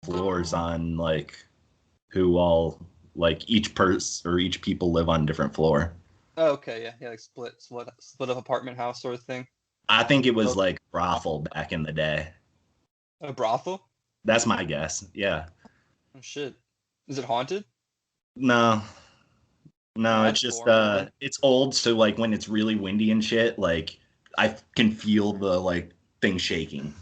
floors on like who all like each people live on a different floor. Oh, okay, yeah, like split up apartment house sort of thing. I think it was like brothel back in the day. A brothel? That's my guess. Yeah. Oh shit. Is it haunted? No. No, it's That's just boring, man. it's old, so like when it's really windy and shit, like I can feel the like thing shaking.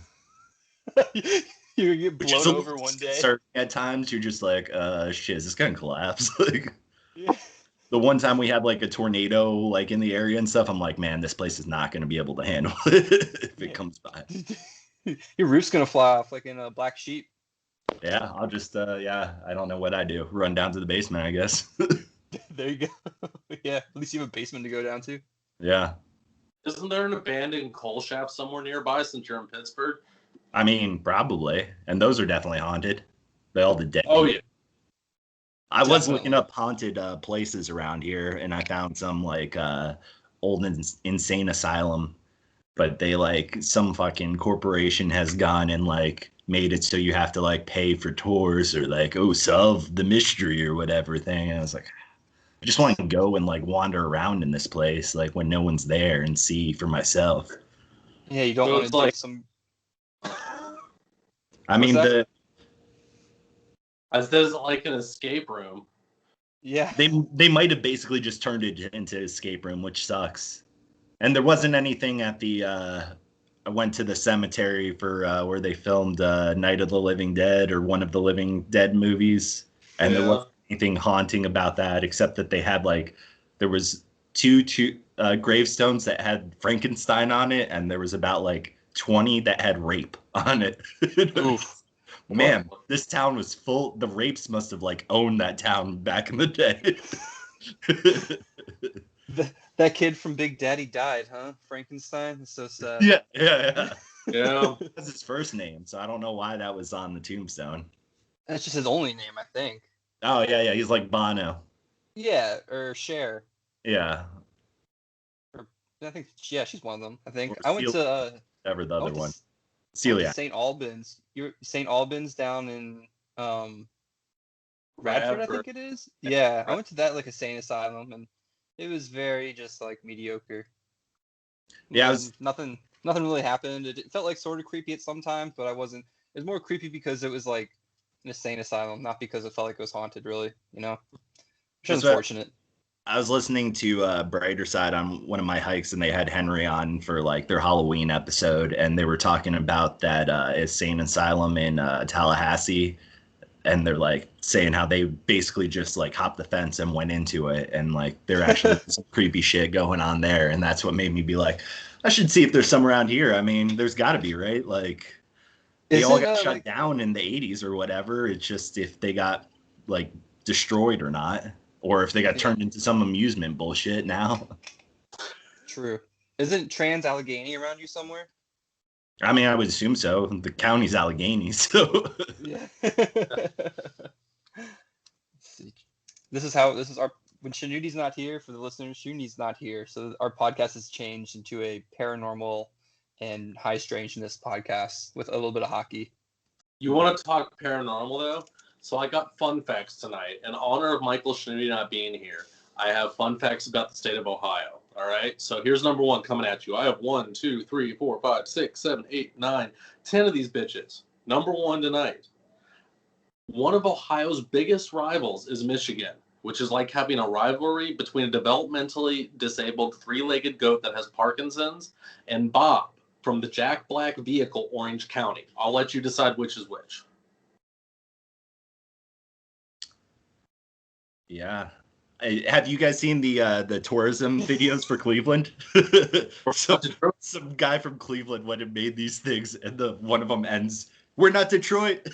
You get Which is blown a over little one day. disconcerting at times. You're just like, shit, is this gonna collapse? Like Yeah. the one time we had like a tornado like in the area and stuff, I'm like, man, this place is not gonna be able to handle it if it comes by. Your roof's gonna fly off like in a Black Sheep. Yeah, I'll just I don't know what I do. Run down to the basement, I guess. There you go. Yeah, at least you have a basement to go down to. Yeah. Isn't there an abandoned coal shaft somewhere nearby since you're in Pittsburgh? I mean, probably. And those are definitely haunted. They all did dead. Oh, yeah. I was Definitely. looking up haunted places around here, and I found some like old insane asylum, but they like some fucking corporation has gone and like made it so you have to like pay for tours or like solve the mystery or whatever thing. And I was like, I just want to go and like wander around in this place like when no one's there and see for myself. Yeah, you don't So want it's to like- take some. I mean, that? As there's like an escape room. Yeah. they might have basically just turned it into escape room, which sucks. And there wasn't anything at the I went to the cemetery for where they filmed Night of the Living Dead or one of the Living Dead movies, and there wasn't anything haunting about that except that they had like there was two gravestones that had Frankenstein on it, and there was about like 20 that had rape on it. Oof. Man, this town was full. The rapes must have like owned that town back in the day. That kid from Big Daddy died, huh? Frankenstein. It's so sad. Yeah. Yeah. That's his first name, so I don't know why that was on the tombstone. That's just his only name, I think. Oh yeah, he's like Bono. Yeah, or Cher. Yeah. I think she's one of them. I think Or I went to ever the other one. Celia. St. Albans. You're St. Albans down in Radford, I think it is. Yeah, I went to that like insane asylum, and it was very just like mediocre. Yeah, nothing really happened. It felt like sort of creepy at some times, but I wasn't. It was more creepy because it was like an insane asylum, not because it felt like it was haunted. Really, you know. Which is unfortunate. I was listening to Brighter Side on one of my hikes, and they had Henry on for like their Halloween episode, and they were talking about that insane asylum in Tallahassee, and they're like saying how they basically just like hopped the fence and went into it, and like there actually some creepy shit going on there, and that's what made me be like, I should see if there's some around here. I mean, there's got to be, right? Like they all got shut down in the 80s or whatever. It's just if they got like destroyed or not. Or if they got turned into some amusement bullshit now. True. Isn't Trans Allegheny around you somewhere? I mean, I would assume so. The county's Allegheny, so. Yeah. This is our when Shanuti's not here, for the listeners, Shanuti's not here, so our podcast has changed into a paranormal and high strangeness podcast with a little bit of hockey. You want to talk paranormal though? So I got fun facts tonight. In honor of Michael Schnuty not being here, I have fun facts about the state of Ohio. All right? So here's number one coming at you. I have 1, 2, 3, 4, 5, 6, 7, 8, 9, 10 of these bitches. Number one tonight. One of Ohio's biggest rivals is Michigan, which is like having a rivalry between a developmentally disabled three-legged goat that has Parkinson's and Bob from the Jack Black vehicle, Orange County. I'll let you decide which is which. Yeah. Have you guys seen the tourism videos for Cleveland? Some guy from Cleveland went and made these things, and one of them ends, "We're not Detroit."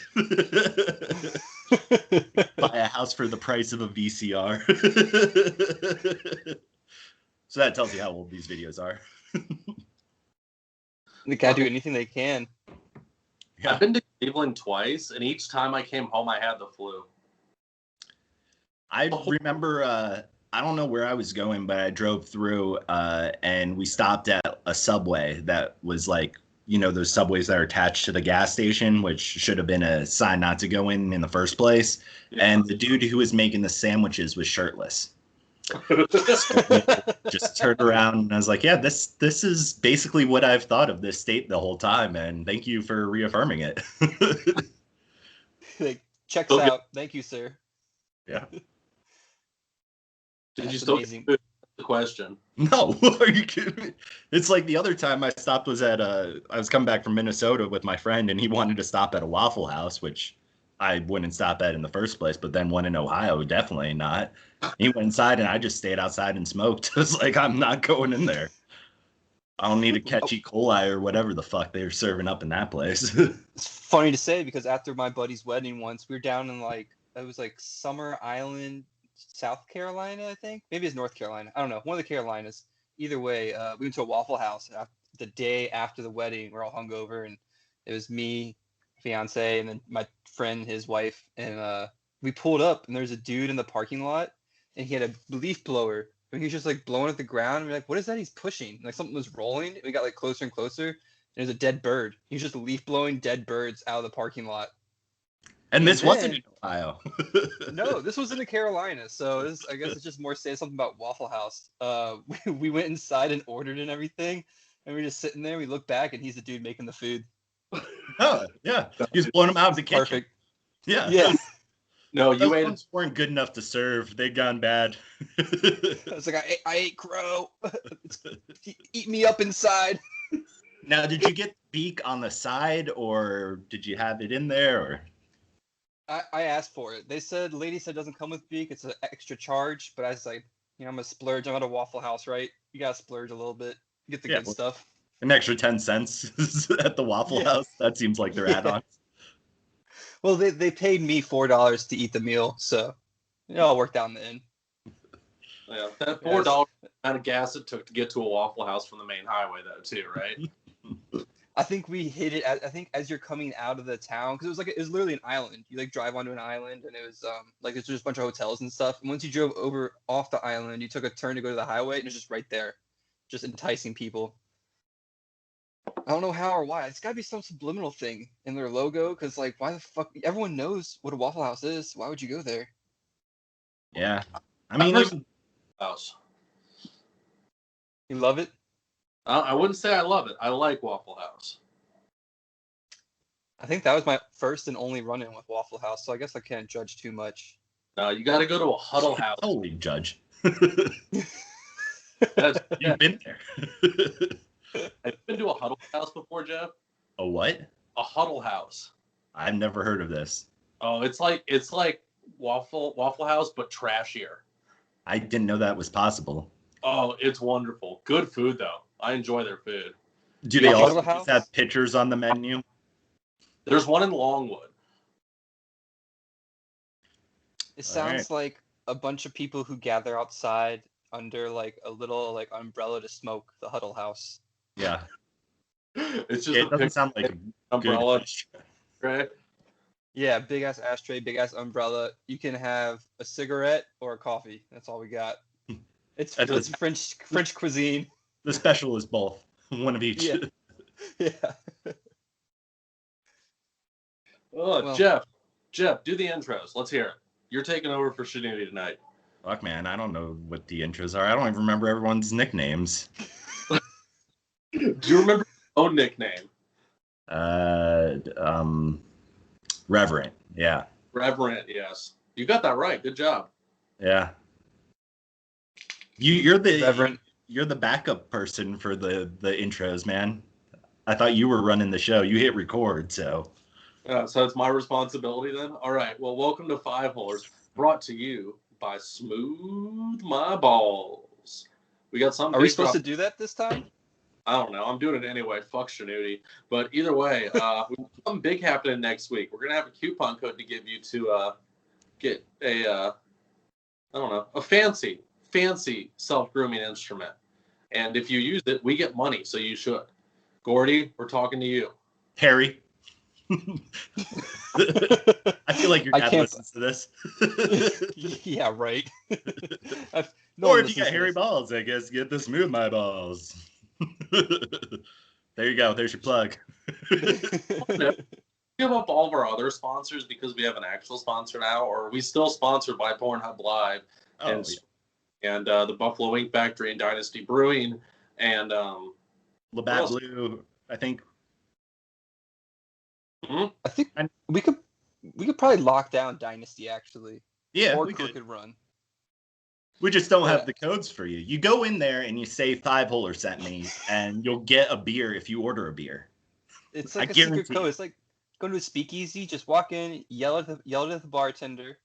Buy a house for the price of a VCR. So that tells you how old these videos are. They gotta do anything they can. Yeah. I've been to Cleveland twice, and each time I came home, I had the flu. I remember, I don't know where I was going, but I drove through and we stopped at a Subway that was like those subways that are attached to the gas station, which should have been a sign not to go in the first place. Yeah. And the dude who was making the sandwiches was shirtless. Just turned around and I was like, yeah, this is basically what I've thought of this state the whole time, and thank you for reaffirming it. Like, checks out. Thank you, sir. Yeah. Did you That's still amazing. get the question? No, are you kidding me? It's like the other time I stopped was at I was coming back from Minnesota with my friend, and he wanted to stop at a Waffle House, which I wouldn't stop at in the first place, but then one in Ohio, definitely not. He went inside and I just stayed outside and smoked. It was like, I'm not going in there. I don't need to catch E. coli or whatever the fuck they were serving up in that place. It's funny to say because after my buddy's wedding once, we were down in it was like Summer Island, South Carolina, I think. Maybe it's North Carolina. I don't know. One of the Carolinas. Either way, we went to a Waffle House the day after the wedding. We're all hungover, and it was me, fiance, and then my friend, his wife, and we pulled up, and there's a dude in the parking lot, and he had a leaf blower. And he was just like blowing at the ground. And we're like, what is that he's pushing? Like something was rolling. And we got like closer and closer. And there's a dead bird. He was just leaf blowing dead birds out of the parking lot. And this wasn't in Ohio. No, this was in the Carolinas. So I guess it's just more saying something about Waffle House. We went inside and ordered and everything. And we were just sitting there. We look back and he's the dude making the food. Oh, yeah. He's blowing them out of the kitchen. Perfect. Yeah. Yeah. No, Those you ate ones weren't good enough to serve. They'd gone bad. I was like, I ate crow. Eat me up inside. Now, did you get beak on the side, or did you have it in there? Or I asked for it. They said, lady said it doesn't come with beak. It's an extra charge. But I was like, I'm going to splurge. I'm at a Waffle House, right? You got to splurge a little bit. Get the good stuff. An extra 10 cents at the Waffle House? That seems like their add-ons. Well, they paid me $4 to eat the meal, so it all worked out in the end. Yeah, that $4 amount of gas it took to get to a Waffle House from the main highway, though, too, right? I think we hit it. I think as you're coming out of the town, because it was literally an island. You drive onto an island, and it was it's just a bunch of hotels and stuff. And once you drove over off the island, you took a turn to go to the highway, and it's just right there, just enticing people. I don't know how or why. It's got to be some subliminal thing in their logo, because why the fuck? Everyone knows what a Waffle House is. Why would you go there? Yeah, I mean, even house. You love it? I wouldn't say I love it. I like Waffle House. I think that was my first and only run-in with Waffle House, so I guess I can't judge too much. No, you got to go to a Huddle House. Totally judge. You've been there. Have you been to a Huddle House before, Jeff? A what? A Huddle House. I've never heard of this. Oh, it's like Waffle House, but trashier. I didn't know that was possible. Oh, it's wonderful. Good food, though. I enjoy their food. Do they also have pictures on the menu? There's one in Longwood. It sounds like a bunch of people who gather outside under a little umbrella to smoke. The Huddle House. Yeah. It's just it doesn't sound like an umbrella. Right? Yeah, big ass ashtray, big ass umbrella. You can have a cigarette or a coffee. That's all we got. It's French cuisine. The special is both. One of each. Yeah. Oh, Jeff, do the intros. Let's hear it. You're taking over for Shanudi tonight. Fuck, man, I don't know what the intros are. I don't even remember everyone's nicknames. Do you remember your own nickname? Reverent. Yeah. Reverent, yes. You got that right. Good job. Yeah. You're the Reverend. You're the backup person for the intros, man. I thought you were running the show. You hit record, so. So it's my responsibility then? All right. Well, welcome to Five Holers, brought to you by Smooth My Balls. We got something. Are we supposed to do that this time? I don't know. I'm doing it anyway. Fuck Shanudi. But either way, we have something big happening next week. We're going to have a coupon code to give you to get a fancy self-grooming instrument. And if you use it, we get money, so you should. Gordy, we're talking to you. Harry. I feel like your dad listens to this. Yeah, right. Or if you got hairy balls, I guess get the Smooth My Balls. There you go. There's your plug. Give up all of our other sponsors because we have an actual sponsor now, or are we still sponsored by Pornhub Live and the Buffalo Ink Factory and Dynasty Brewing and Labatt Blue, I think. I think we could probably lock down Dynasty actually. Yeah, or we Crooked could. Run. We just don't have the codes for you. You go in there and you say 5 Holers sent me, and you'll get a beer if you order a beer. It's like a secret code. It's like going to a speakeasy. Just walk in, yell at the bartender,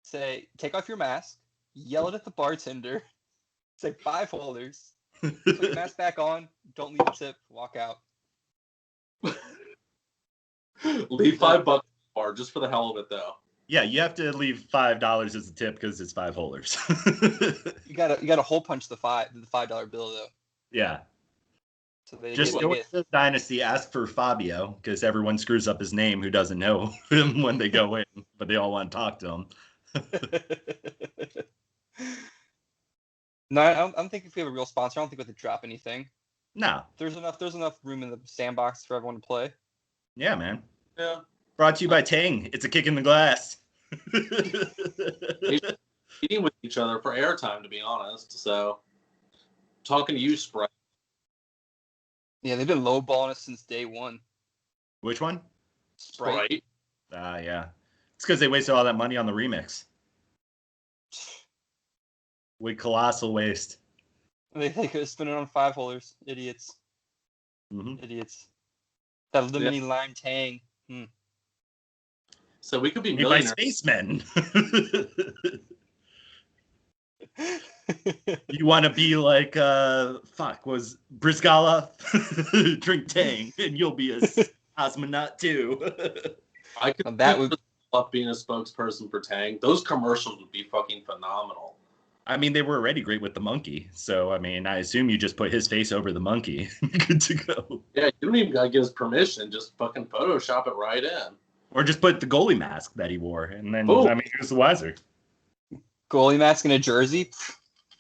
say, "Take off your mask." Yell it at the bartender, say 5 Holers. Put your mask back on. Don't leave a tip. Walk out. Leave $5 bar just for the hell of it, though. Yeah, you have to leave $5 as a tip because it's 5 Holers. you gotta hole punch the $5 bill though. Yeah. So they just go to the Dynasty, ask for Fabio because everyone screws up his name who doesn't know him when they go in, but they all want to talk to him. No, I don't think if we have a real sponsor, I don't think we have to drop anything. No. There's enough room in the sandbox for everyone to play. Yeah, man. Yeah. Brought to you by Tang. It's a kick in the glass. Competing with each other for airtime, to be honest. So, talking to you, Sprite. Yeah, they've been lowballing us since day one. Which one? Sprite. Yeah. It's because they wasted all that money on the remix. With colossal waste. They could have spent it on 5 Holers. Idiots. Mm-hmm. Idiots. That limiting lime Tang. So we could be made by millionaires. Spacemen. You want to be like, was Brizgala? Drink Tang, and you'll be a cosmonaut too. I could love being a spokesperson for Tang. Those commercials would be fucking phenomenal. I mean, they were already great with the monkey. So, I mean, I assume you just put his face over the monkey. Good to go. Yeah, you don't even gotta get his permission. Just fucking Photoshop it right in. Or just put the goalie mask that he wore, and then, I mean, who's the wiser? Goalie mask and a jersey?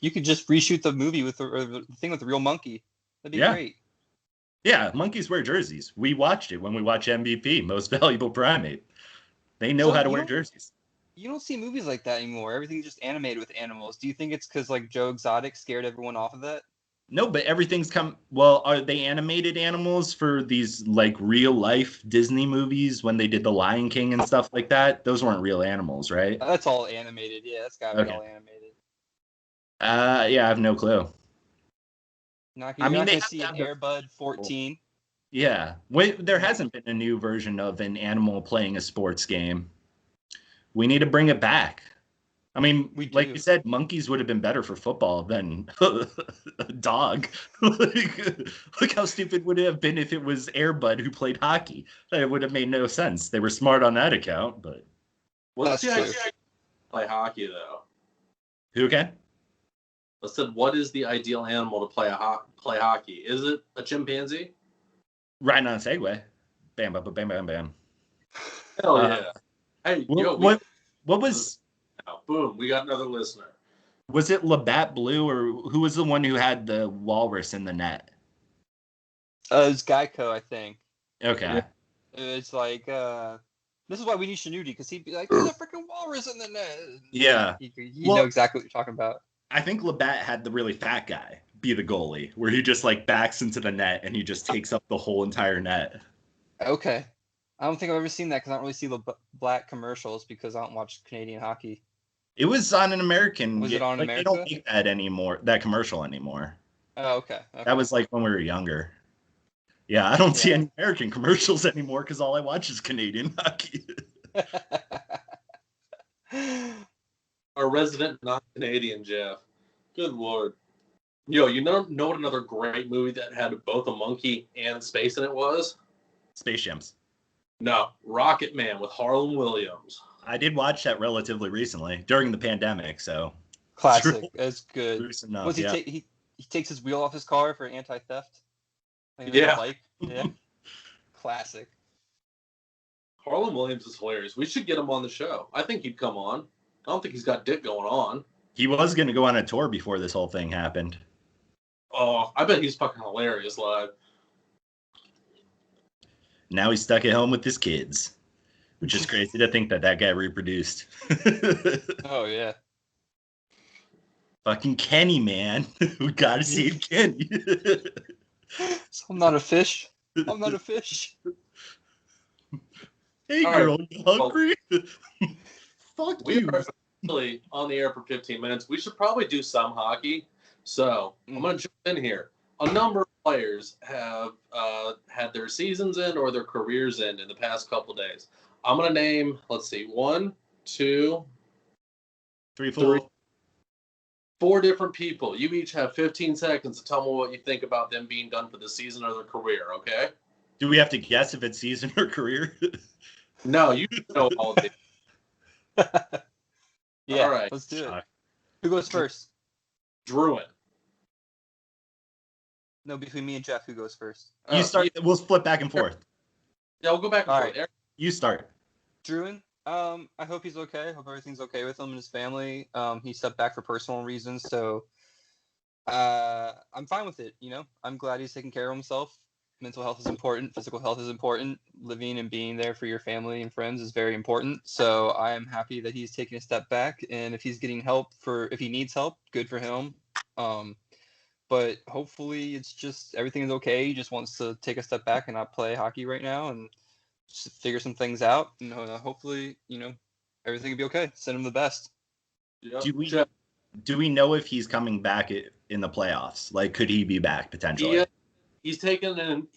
You could just reshoot the movie with the thing with the real monkey. That'd be great. Yeah, monkeys wear jerseys. We watched it when we watched MVP, Most Valuable Primate. They know how to wear jerseys. You don't see movies like that anymore. Everything's just animated with animals. Do you think it's because like Joe Exotic scared everyone off of that? No, but everything's well, are they animated animals for these like real life Disney movies when they did The Lion King and stuff like that? Those weren't real animals, right? That's all animated. Yeah, that's gotta be all animated. Yeah, I have no clue. You're not gonna see an Air Bud 14. Yeah. Wait, there hasn't been a new version of an animal playing a sports game. We need to bring it back. I mean, like you said, monkeys would have been better for football than a dog. Look how stupid would it have been if it was Air Bud who played hockey. It would have made no sense. They were smart on that account, but what's the idea to play hockey though? Who can? I said, what is the ideal animal to play hockey? Is it a chimpanzee? Riding on a Segway. Bam, bam, bam, bam, bam. Hell yeah. Hey, what was... Boom, we got another listener. Was it Labatt Blue, or who was the one who had the walrus in the net? It was Geico, I think. Okay. It's like, this is why we need Shanuti, because he'd be like, there's a freaking walrus in the net. Yeah. You know exactly what you're talking about. I think Labatt had the really fat guy be the goalie, where he just like backs into the net and he just takes up the whole entire net. Okay. I don't think I've ever seen that because I don't really see black commercials because I don't watch Canadian hockey. It was on an American. Was it on America? They don't make that anymore, that commercial anymore. Oh, okay. That was like when we were younger. Yeah, I don't see any American commercials anymore because all I watch is Canadian hockey. Our resident non-Canadian Jeff. Good Lord. Yo, you know what another great movie that had both a monkey and space in it was? Space Jams. No, Rocket Man with Harlan Williams. I did watch that relatively recently during the pandemic, so. Classic. It's good. Enough, What's he takes his wheel off his car for anti-theft? Like yeah. Classic. Harlan Williams is hilarious. We should get him on the show. I think he'd come on. I don't think he's got dick going on. He was going to go on a tour before this whole thing happened. Oh, I bet he's fucking hilarious live. Now he's stuck at home with his kids, which is crazy to think that guy reproduced. Oh, yeah. Fucking Kenny, man. We gotta save Kenny. So I'm not a fish. I'm not a fish. Hey, All girl, right. you hungry? Fuck We you. are officially on the air for 15 minutes. We should probably do some hockey. So I'm going to jump in here. A number of players have had their seasons end or their careers end in the past couple of days. I'm going to name, let's see, 1, 2, 3, 3, 4. 4 different people. You each have 15 seconds to tell me what you think about them being done for the season or their career, okay? Do we have to guess if it's season or career? No, you know all of it. Yeah, All right. let's do it. Who goes first? Druin. No, between me and Jeff, who goes first? You start. We'll split back and forth. Yeah, we'll go back and All forth. right. You start. Druin, I hope he's okay. I hope everything's okay with him and his family. He stepped back for personal reasons, so I'm fine with it. You know, I'm glad he's taking care of himself. Mental health is important. Physical health is important. Living and being there for your family and friends is very important. So I am happy that he's taking a step back. And if he's getting help if he needs help, good for him. But hopefully it's just everything is okay. He just wants to take a step back and not play hockey right now and just figure some things out. And hopefully, everything will be okay. Send him the best. Yep. Do we know if he's coming back in the playoffs? Like, could he be back potentially? Yeah. He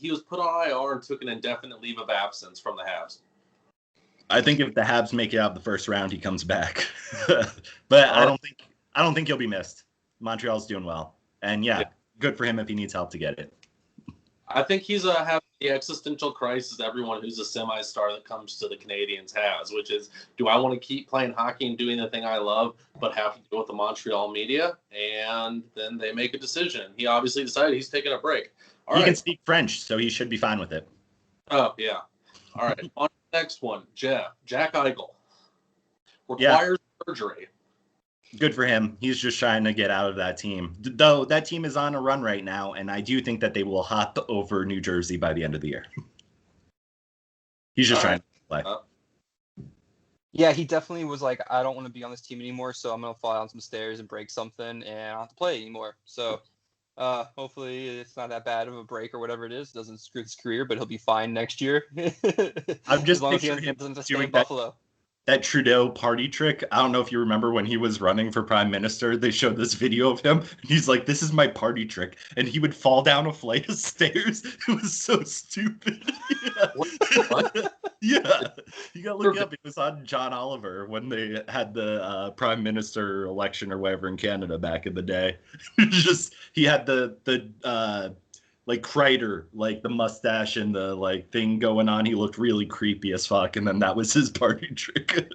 was put on IR and took an indefinite leave of absence from the Habs. I think if the Habs make it out the first round, he comes back. But I don't think he'll be missed. Montreal's doing well, and yeah, good for him if he needs help to get it. I think he's having the existential crisis everyone who's a semi-star that comes to the Canadians has, which is, do I want to keep playing hockey and doing the thing I love, but have to deal with the Montreal media? And then they make a decision. He obviously decided he's taking a break. He can speak French, so he should be fine with it. Oh, yeah. All right. On to the next one, Jack Eichel requires surgery. Good for him. He's just trying to get out of that team. Though that team is on a run right now, and I do think that they will hop over New Jersey by the end of the year. He's just trying to play. Yeah, he definitely was like, I don't want to be on this team anymore, so I'm going to fall down some stairs and break something, and I don't have to play anymore. So hopefully it's not that bad of a break or whatever it is. It doesn't screw his career, but he'll be fine next year. I'm just as long as he picturing him doesn't have to stay doing in Buffalo. That Trudeau party trick. I don't know if you remember when he was running for prime minister, they showed this video of him. And he's like, this is my party trick. And he would fall down a flight of stairs. It was so stupid. What? Yeah. You got to look up. It was on John Oliver when they had the prime minister election or whatever in Canada back in the day. Just, he had the like Kreider, like the mustache and the like thing going on. He looked really creepy as fuck, and then that was his party trick.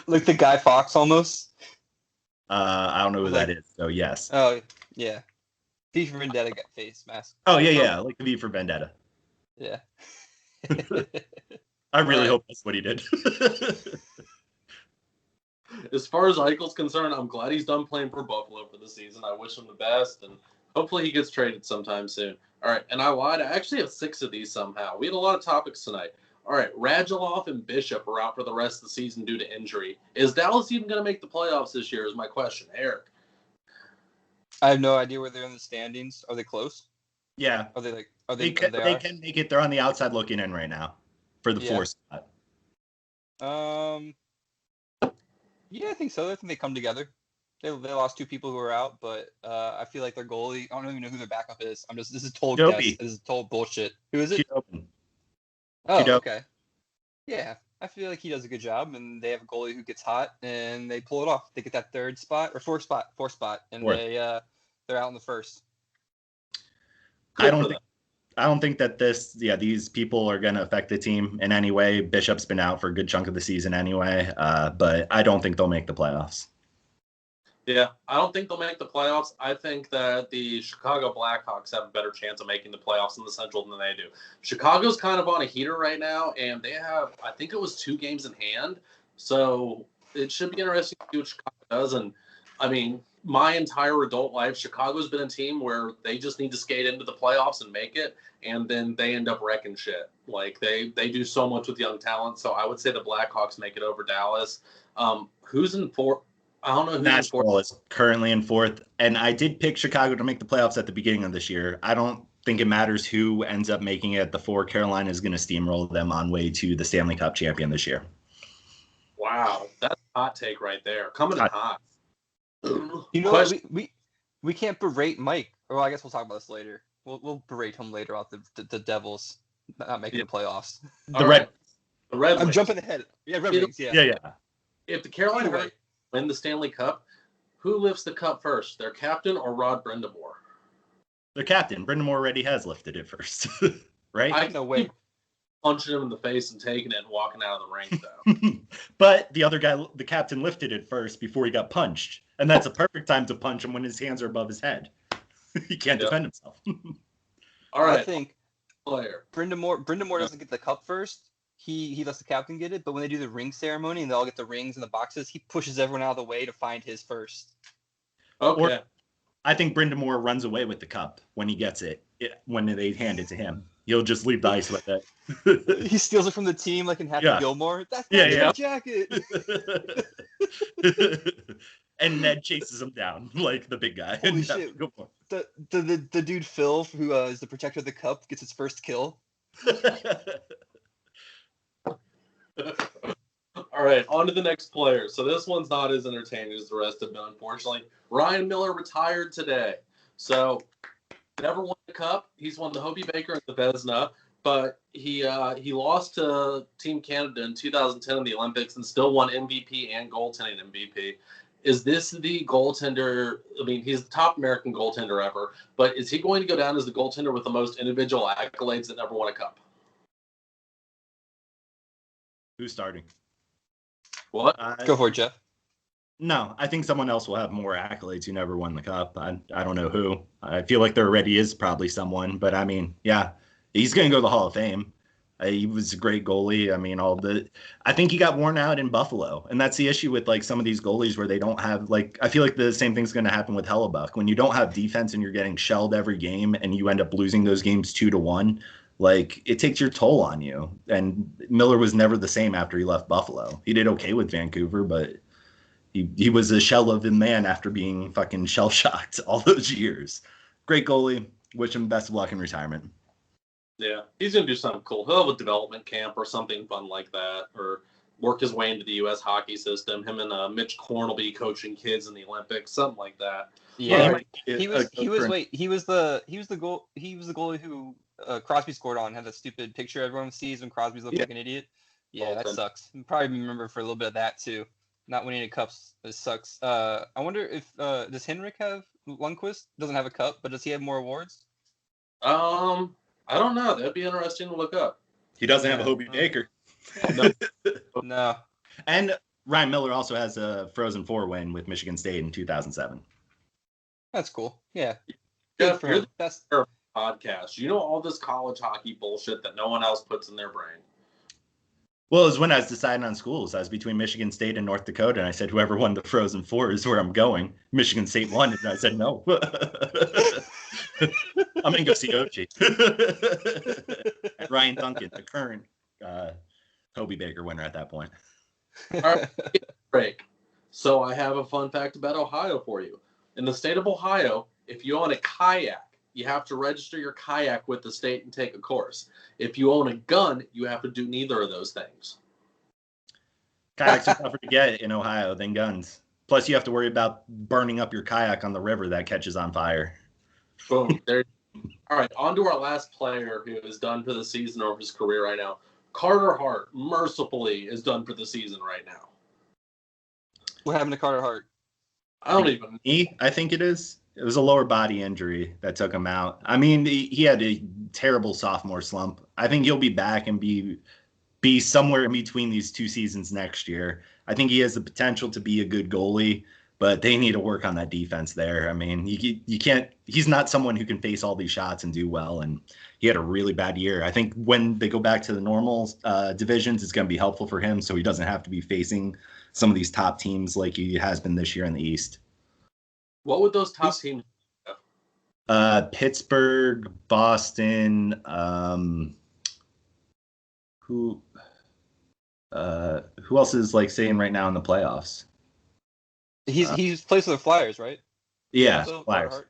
Like the Guy Fawkes almost. I don't know who that is, so yes. Oh yeah, V for Vendetta got face mask. Oh yeah, like the V for Vendetta. Yeah. I really hope that's what he did. As far as Eichel's concerned, I'm glad he's done playing for Buffalo for the season. I wish him the best, and hopefully he gets traded sometime soon. All right, and I lied. I actually have 6 of these somehow. We had a lot of topics tonight. All right, Radulov and Bishop are out for the rest of the season due to injury. Is Dallas even going to make the playoffs this year is my question. Eric. I have no idea where they're in the standings. Are they close? Yeah. They can make it. They're on the outside looking in right now for the 4th spot. Yeah, I think so. I think they come together. They lost 2 people who are out, but I feel like their goalie, I don't even know who their backup is. This is total guess. This is total bullshit. Who is it? Okay. Yeah, I feel like he does a good job, and they have a goalie who gets hot, and they pull it off. They get that 3rd spot or 4th spot, and they're out in the 1st. I don't think that these people are going to affect the team in any way. Bishop's been out for a good chunk of the season anyway, but I don't think they'll make the playoffs. Yeah, I don't think they'll make the playoffs. I think that the Chicago Blackhawks have a better chance of making the playoffs in the Central than they do. Chicago's kind of on a heater right now, and they have, I think it was 2 games in hand. So it should be interesting to see what Chicago does. And, I mean, my entire adult life, Chicago's been a team where they just need to skate into the playoffs and make it, and then they end up wrecking shit. Like they do so much with young talent. So I would say the Blackhawks make it over Dallas. Who's in fourth? I don't know who's Nashville in fourth. is currently in fourth, and I did pick Chicago to make the playoffs at the beginning of this year. I don't think it matters who ends up making it. The four, Carolina is going to steamroll them on way to the Stanley Cup champion this year. Wow, that's a hot take right there. Coming in hot. You know, we can't berate Mike. Well, I guess we'll talk about this later. We'll berate him later about the Devils not making the playoffs. The Red Wings. I'm jumping ahead. Yeah, Red Wings. Yeah. If the Carolina Hurricanes win the Stanley Cup, who lifts the cup first? Their captain or Rod Brind'Amour? Their captain. Brind'Amour already has lifted it first, right? I no way. Punching him in the face and taking it and walking out of the ring, though. But the other guy, the captain, lifted it first before he got punched. And that's a perfect time to punch him when his hands are above his head. He can't defend himself. All right. I think player. Brind'Amour doesn't get the cup first. He lets the captain get it, but when they do the ring ceremony and they all get the rings and the boxes, he pushes everyone out of the way to find his first. Okay. Or, I think Brind'Amour runs away with the cup when he gets it, when they hand it to him. He'll just leave the ice with it. He steals it from the team like in Happy Gilmore. That's my jacket. And Ned chases him down like the big guy. Holy shit. The dude Phil, who is the protector of the cup, gets his first kill. All right, on to the next player. So this one's not as entertaining as the rest have been, unfortunately. Ryan Miller retired today. So never won the cup. He's won the Hobey Baker and the Vezina, but he lost to Team Canada in 2010 in the Olympics and still won MVP and goaltending MVP. Is this the goaltender? I mean, he's the top American goaltender ever, but is he going to go down as the goaltender with the most individual accolades that never won a cup? Who's starting? What? Go for it, Jeff. No, I think someone else will have more accolades who never won the cup. I don't know who. I feel like there already is probably someone, but I mean, yeah, he's going to go to the Hall of Fame. He was a great goalie. I mean, I think he got worn out in Buffalo, and that's the issue with like some of these goalies where they don't have like. I feel like the same thing's going to happen with Hellebuck when you don't have defense and you're getting shelled every game, and you end up losing those games 2-1. Like it takes your toll on you. And Miller was never the same after he left Buffalo. He did okay with Vancouver, but he was a shell of a man after being fucking shell shocked all those years. Great goalie. Wish him best of luck in retirement. Yeah, he's going to do something cool. He'll have a development camp or something fun like that, or work his way into the U.S. hockey system. Him and Mitch Korn will be coaching kids in the Olympics, something like that. Yeah, he was the goalie who Crosby scored on. Had the stupid picture everyone sees when Crosby's looking like an idiot. Yeah, that sucks. You probably remember for a little bit of that too. Not winning a cup sucks. I wonder if does Henrik have Lundqvist? Doesn't have a cup, but does he have more awards? I don't know. That'd be interesting to look up. He doesn't have a Hobey Baker. No. And Ryan Miller also has a Frozen Four win with Michigan State in 2007. That's cool. Yeah. Good for him. That's podcast. You know all this college hockey bullshit that no one else puts in their brain. Well, it was when I was deciding on schools. I was between Michigan State and North Dakota, and I said, whoever won the Frozen Four is where I'm going. Michigan State won, and I said, no. I'm going to go see Ochi. And Ryan Duncan, the current Hobey Baker winner at that point. All right, break. So I have a fun fact about Ohio for you. In the state of Ohio, if you own a kayak, you have to register your kayak with the state and take a course. If you own a gun, you have to do neither of those things. Kayaks are tougher to get in Ohio than guns. Plus, you have to worry about burning up your kayak on the river that catches on fire. Boom. There. All right, on to our last player who is done for the season or his career right now. Carter Hart, mercifully, is done for the season right now. What happened to Carter Hart? I don't even. I think it is. It was a lower body injury that took him out. I mean, he had a terrible sophomore slump. I think he'll be back and be somewhere in between these two seasons next year. I think he has the potential to be a good goalie, but they need to work on that defense there. I mean, you can't. He's not someone who can face all these shots and do well. And he had a really bad year. I think when they go back to the normal divisions, it's going to be helpful for him, so he doesn't have to be facing some of these top teams like he has been this year in the East. What would those top teams have? Pittsburgh, Boston, who else is like saying right now in the playoffs? He's plays for the Flyers, right? Yeah, Also, Flyers. Hart.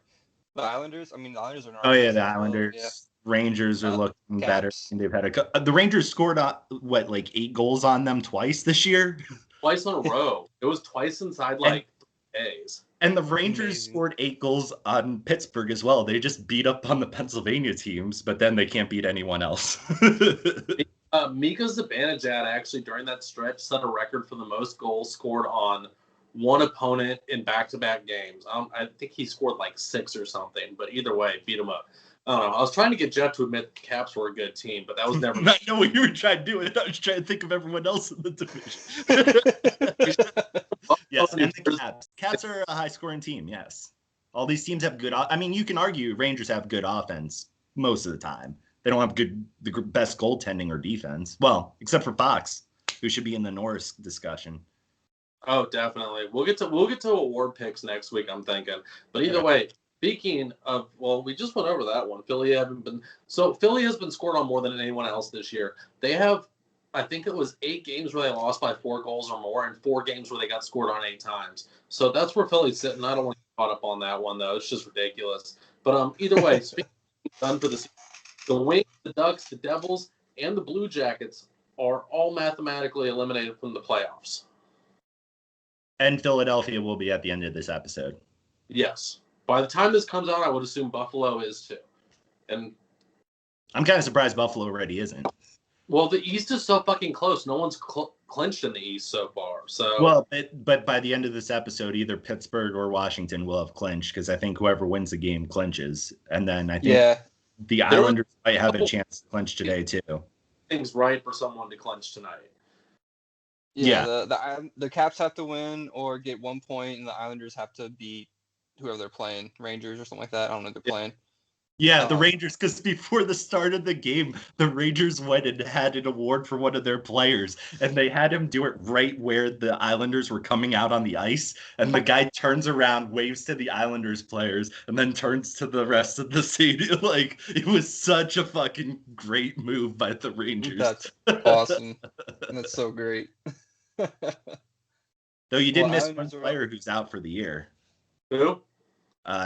The Islanders. I mean, the Islanders are. Oh yeah, the Islanders. Yeah. Rangers are looking better. Caps. And they've had the Rangers scored what, like 8 goals on them twice this year? Twice in a row. It was twice inside like 3 days. And the Rangers scored 8 goals on Pittsburgh as well. They just beat up on the Pennsylvania teams, but then they can't beat anyone else. Mika Zibanejad actually during that stretch set a record for the most goals scored on one opponent in back-to-back games. I think he scored like 6 or something, but either way, beat him up. I don't know. I was trying to get Jeff to admit the Caps were a good team, but that was never. I know what you were trying to do. I was trying to think of everyone else in the division. Yes, and the Caps. Caps are a high-scoring team, yes. All these teams have good. I mean, you can argue Rangers have good offense most of the time. They don't have the best goaltending or defense. Well, except for Fox, who should be in the Norris discussion. Oh, definitely. We'll get to award picks next week, I'm thinking. But either way, speaking of, well, we just went over that one. Philly has been scored on more than anyone else this year. They have, I think it was 8 games where they lost by 4 goals or more, and 4 games where they got scored on 8 times. So that's where Philly's sitting. I don't want to get caught up on that one though. It's just ridiculous. But either way, speaking done for the season, the Wings, the Ducks, the Devils, and the Blue Jackets are all mathematically eliminated from the playoffs. And Philadelphia will be at the end of this episode. Yes. By the time this comes out, I would assume Buffalo is too. And I'm kind of surprised Buffalo already isn't. Well, the East is so fucking close. No one's clinched in the East so far. So well, but by the end of this episode, either Pittsburgh or Washington will have clinched because I think whoever wins the game clinches, and then I think the Islanders might have a chance to clinch today too. Things right for someone to clinch tonight. Yeah. The Caps have to win or get 1 point, and the Islanders have to beat whoever they're playing, Rangers or something like that. I don't know if they're playing. Yeah, the Rangers, because before the start of the game, the Rangers went and had an award for one of their players, and they had him do it right where the Islanders were coming out on the ice, and the guy turns around, waves to the Islanders players, and then turns to the rest of the stadium. Like, it was such a fucking great move by the Rangers. That's awesome. That's so great. Though you did miss one player who's out for the year. Who?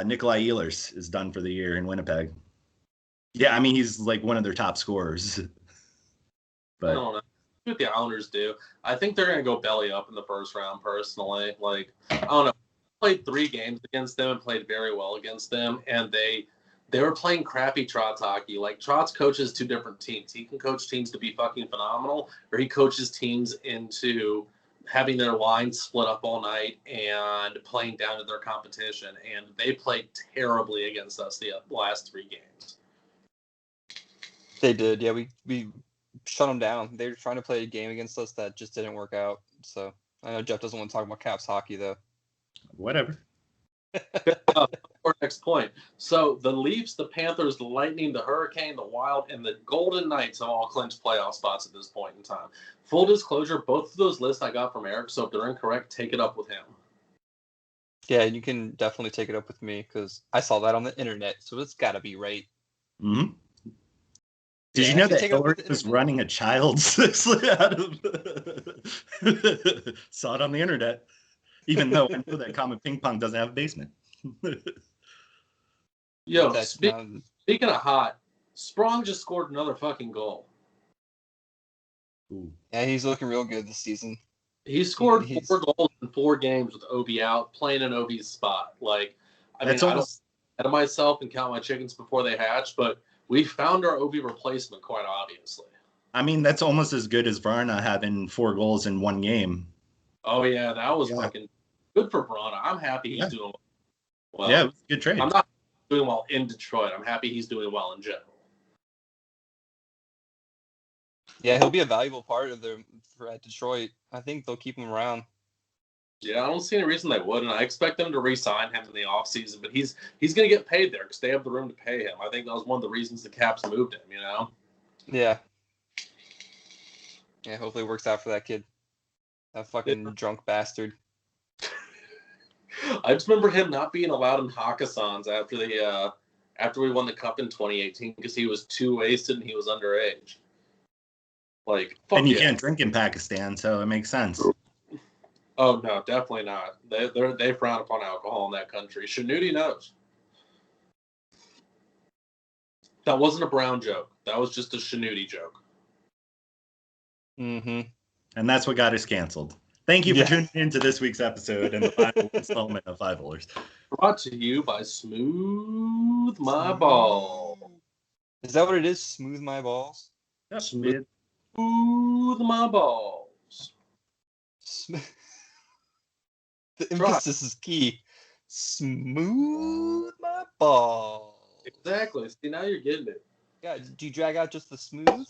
Nikolai Ehlers is done for the year in Winnipeg. Yeah, I mean, he's like one of their top scorers. But I don't know what the Islanders do. I think they're going to go belly up in the first round, personally. Like, I don't know. I played 3 games against them and played very well against them, and they were playing crappy Trotz hockey. Like, Trotz coaches 2 different teams. He can coach teams to be fucking phenomenal, or he coaches teams into having their lines split up all night and playing down to their competition. And they played terribly against us the last 3 games. They did. Yeah, we shut them down. They were trying to play a game against us that just didn't work out. So I know Jeff doesn't want to talk about Caps hockey, though. Whatever. Our next point. So the Leafs, the Panthers, the Lightning, the Hurricane, the Wild, and the Golden Knights have all clinched playoff spots at this point in time. Full disclosure, both of those lists I got from Eric, so if they're incorrect, take it up with him. Yeah, you can definitely take it up with me because I saw that on the internet, so it's got to be right. Mm-hmm. Did you know that Hillary was running a child out of saw it on the internet, even though I know that Common Ping Pong doesn't have a basement. Yo, speaking of hot, Sprong just scored another fucking goal. Ooh. Yeah, he's looking real good this season. He scored 4 goals in 4 games with Obi out, playing in Obi's spot. Like, I don't out of myself and count my chickens before they hatch, but we found our Obi replacement quite obviously. I mean, that's almost as good as Varna having 4 goals in 1 game. Oh yeah, that was fucking good for Vrana. I'm happy he's doing well. Yeah, it was a good trade. I'm not doing well in Detroit. I'm happy he's doing well in general. Yeah, he'll be a valuable part of at Detroit. I think they'll keep him around. Yeah, I don't see any reason they wouldn't. I expect them to re-sign him in the offseason, but he's going to get paid there because they have the room to pay him. I think that was one of the reasons the Caps moved him, you know? Yeah. Yeah, hopefully it works out for that kid. That fucking drunk bastard. I just remember him not being allowed in Hakkasan's after we won the cup in 2018 because he was too wasted and he was underage. Like, fuck and you yeah. can't drink in Pakistan, so it makes sense. Oh no, definitely not. They frown upon alcohol in that country. Shanudi knows. That wasn't a Brown joke. That was just a Shanudi joke. Mm-hmm. And that's what got us canceled. Thank you for tuning into this week's episode and the final installment of Five Holers. Brought to you by Smooth My Balls. Is that what it is? Smooth my balls? Yep, Smooth My Balls. The emphasis is key. Smooth my balls. Exactly. See, now you're getting it. Yeah, do you drag out just the smooth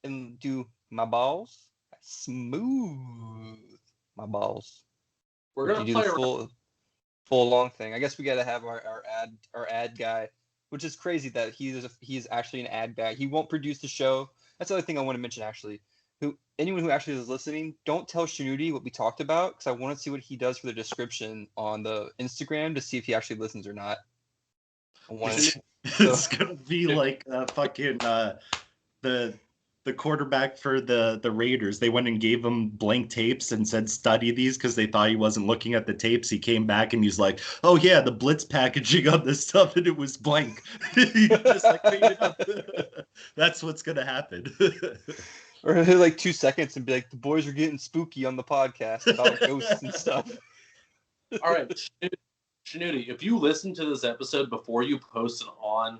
and do my balls? Smooth my balls. We're gonna do play the full long thing. I guess we gotta have our ad guy, which is crazy that he's actually an ad guy. He won't produce the show. That's the other thing I want to mention actually. Anyone who actually is listening, don't tell Shanudi what we talked about because I want to see what he does for the description on the Instagram to see if he actually listens or not. It's gonna be like fucking the quarterback for the Raiders. They went and gave him blank tapes and said study these because they thought he wasn't looking at the tapes. He came back and he's like, "Oh yeah, the blitz packaging on this stuff," and it was blank. He just like made it up. That's what's gonna happen. Or like 2 seconds and be like, the boys are getting spooky on the podcast about ghosts and stuff. All right, Shanudi, if you listen to this episode before you post it on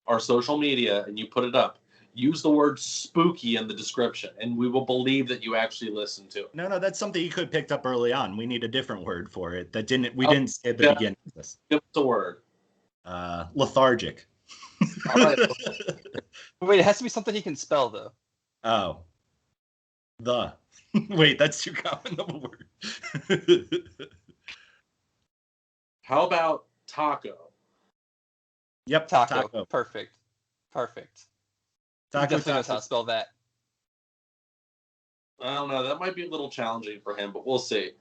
our social media and you put it up, use the word spooky in the description, and we will believe that you actually listened to it. No, that's something you could have picked up early on. We need a different word for it. We didn't say at the beginning of this. Give us a word. Lethargic. All right. Wait, it has to be something he can spell, though. Oh. Wait, that's too common of a word. How about taco? Yep, taco. Perfect. Taco, He definitely knows how to spell that. I don't know. That might be a little challenging for him, but we'll see.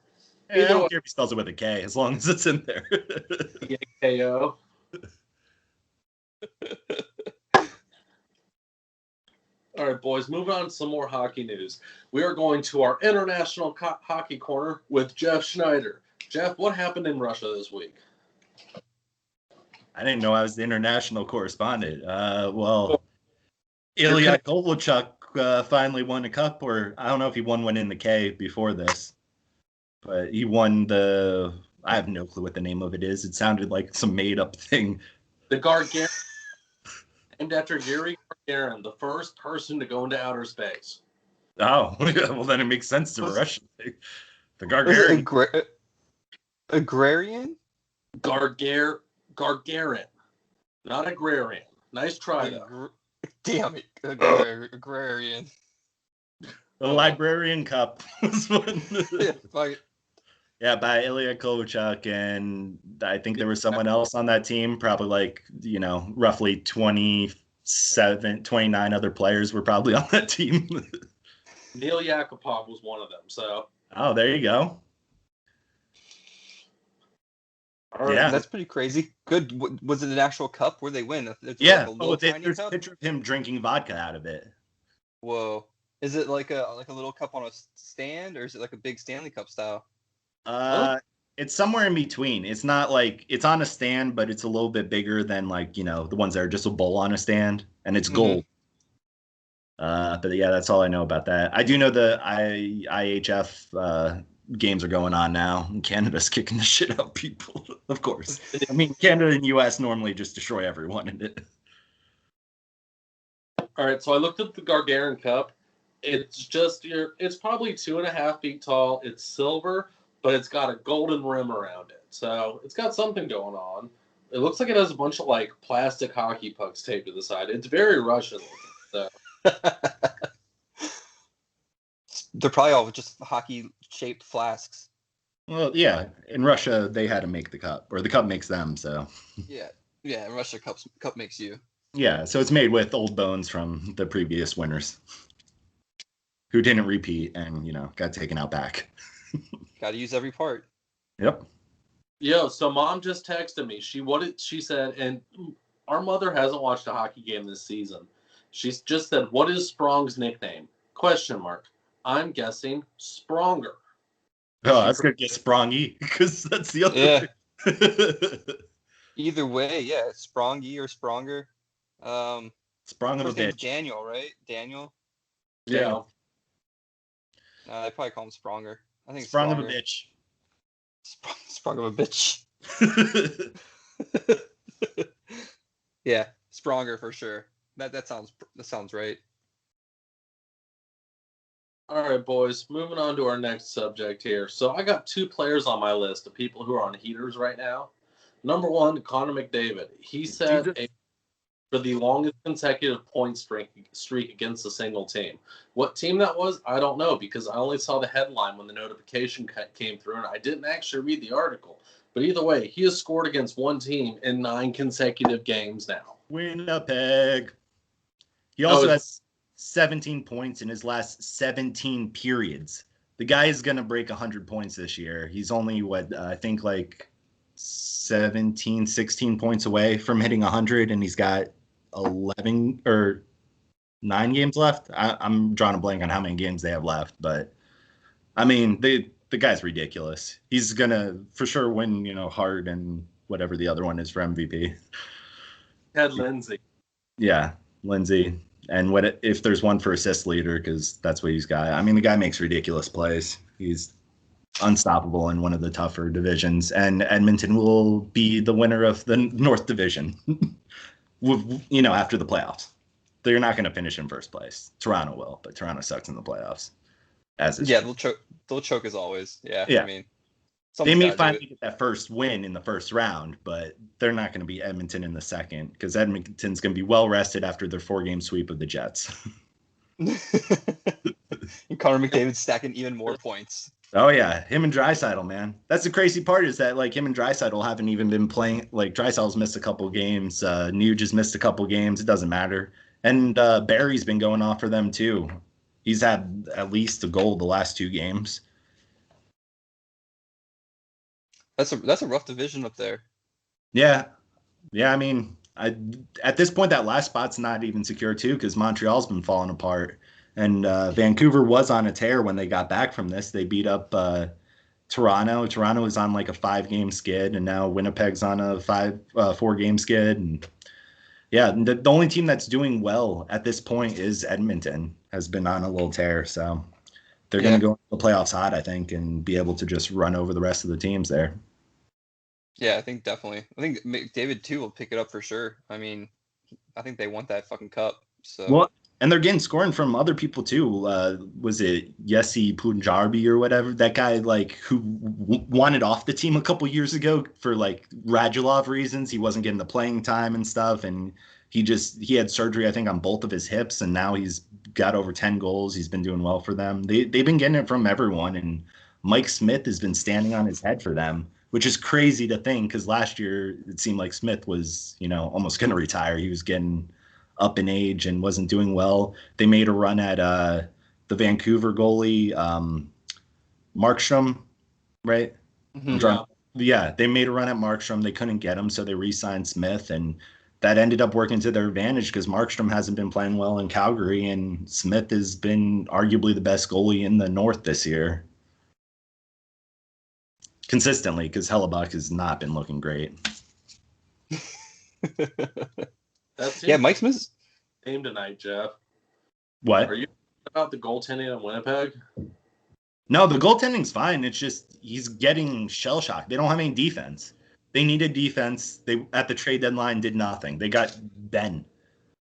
I don't care if he spells it with a K, as long as it's in there. KO. All right, boys, moving on to some more hockey news. We are going to our international hockey corner with Jeff Schneider. Jeff, what happened in Russia this week? I didn't know I was the international correspondent. Ilya Kovalchuk finally won a cup, or I don't know if he won one in the K before this, but he won I have no clue what the name of it is. It sounded like some made-up thing. The Gagarin, named after Yuri Gagarin, the first person to go into outer space. Oh, well, then it makes sense to a Russian thing. The Gagarin. Agrarian? Gagarin, not agrarian. Nice try, though. Damn it, agrarian. The Librarian Cup was one. Yeah, by Ilya Kovalchuk, and I think there was someone else on that team, probably roughly 29 other players were probably on that team. Neil Yakupov was one of them, so. Oh, there you go. Yeah, that's pretty crazy. Good. Was it an actual cup? Where they win? Yeah. There's a picture of him drinking vodka out of it. Whoa. Is it like a little cup on a stand, or is it like a big Stanley Cup style? It's somewhere in between. It's not like it's on a stand, but it's a little bit bigger than the ones that are just a bowl on a stand, and it's gold. But yeah, that's all I know about that. I do know the IHF games are going on now, and Canada's kicking the shit out of people. Of course. I mean, Canada and US normally just destroy everyone in it. All right, so I looked at the Gagarin Cup. It's probably 2.5 feet tall. It's silver, but it's got a golden rim around it. So it's got something going on. It looks like it has a bunch of plastic hockey pucks taped to the side. It's very Russian looking. So. They're probably all just hockey-shaped flasks. Well, yeah. In Russia, they had to make the cup, or the cup makes them. So. Yeah. In Russia, cup makes you. Yeah. So it's made with old bones from the previous winners, who didn't repeat and got taken out back. Got to use every part. Yep. Yo, so mom just texted me. She said, and our mother hasn't watched a hockey game this season. She's just said, "What is Sprong's nickname?" Question mark. I'm guessing Spronger. Oh, that's gonna get Sprongy because that's the other. Yeah. Way. Either way, yeah, Sprongy or Spronger. Sprung of a First name's bitch. Daniel, right? Daniel. Yeah. They probably call him Spronger. I think Sprung of a Spronger. bitch. Sprung of a bitch. Yeah, Spronger for sure. That sounds right. All right, boys. Moving on to our next subject here. So I got 2 players on my list of people who are on heaters right now. Number 1, Connor Mcdavid. He set for the longest consecutive point streak against a single team. What team that was, I don't know, because I only saw the headline when the notification came through, and I didn't actually read the article. But either way, he has scored against one team in 9 consecutive games now. Winnipeg. He also has 17 points in his last 17 periods. The guy is going to break 100 points this year. He's only, I think like 17, 16 points away from hitting 100, and he's got 11 or 9 games left. I'm drawing a blank on how many games they have left, but I mean, the guy's ridiculous. He's going to for sure win, Hart and whatever the other one is for MVP. Ted Lindsay. Yeah, Lindsay. And if there's one for assist leader, because that's what he's got. I mean, the guy makes ridiculous plays. He's unstoppable in one of the tougher divisions, and Edmonton will be the winner of the North Division. After the playoffs, they're not going to finish in first place. Toronto will, but Toronto sucks in the playoffs. They'll choke as always. Yeah. I mean, they may finally get that first win in the first round, but they're not going to be Edmonton in the second because Edmonton's going to be well rested after their 4-game sweep of the Jets. And Connor McDavid stacking even more points. Oh yeah, him and Draisaitl, man. That's the crazy part is that him and Draisaitl haven't even been playing. Draisaitl's missed a couple games. Nuge has missed a couple games. It doesn't matter. And Barry's been going off for them too. He's had at least a goal the last 2 games. That's a rough division up there. Yeah. I mean, at this point, that last spot's not even secure too because Montreal's been falling apart. And Vancouver was on a tear when they got back from this. They beat up Toronto. Toronto was on a 5-game skid, and now Winnipeg's on a 4-game skid. And yeah, the only team that's doing well at this point is Edmonton. Has been on a little tear, so they're going to go into the playoffs hot, I think, and be able to just run over the rest of the teams there. Yeah, I think definitely. I think McDavid too will pick it up for sure. I mean, I think they want that fucking cup. So well. And they're getting scoring from other people too. Was it Jesse Punjabi or whatever? That guy who wanted off the team a couple years ago for Radulov reasons. He wasn't getting the playing time and stuff, and he had surgery I think on both of his hips, and now he's got over 10 goals. He's been doing well for them. They've been getting it from everyone, and Mike Smith has been standing on his head for them, which is crazy to think because last year it seemed like Smith was almost going to retire. He was getting up in age and wasn't doing well. They made a run at the Vancouver goalie, Markstrom, right? Mm-hmm. Yeah, they made a run at Markstrom. They couldn't get him, so they re-signed Smith, and that ended up working to their advantage because Markstrom hasn't been playing well in Calgary, and Smith has been arguably the best goalie in the North this year. Consistently, because Hellebuck has not been looking great. Mike Smith's game tonight, Jeff. What? Are you about the goaltending in Winnipeg? No, the goaltending's fine. It's just he's getting shell-shocked. They don't have any defense. They needed defense. They at the trade deadline did nothing. They got Ben.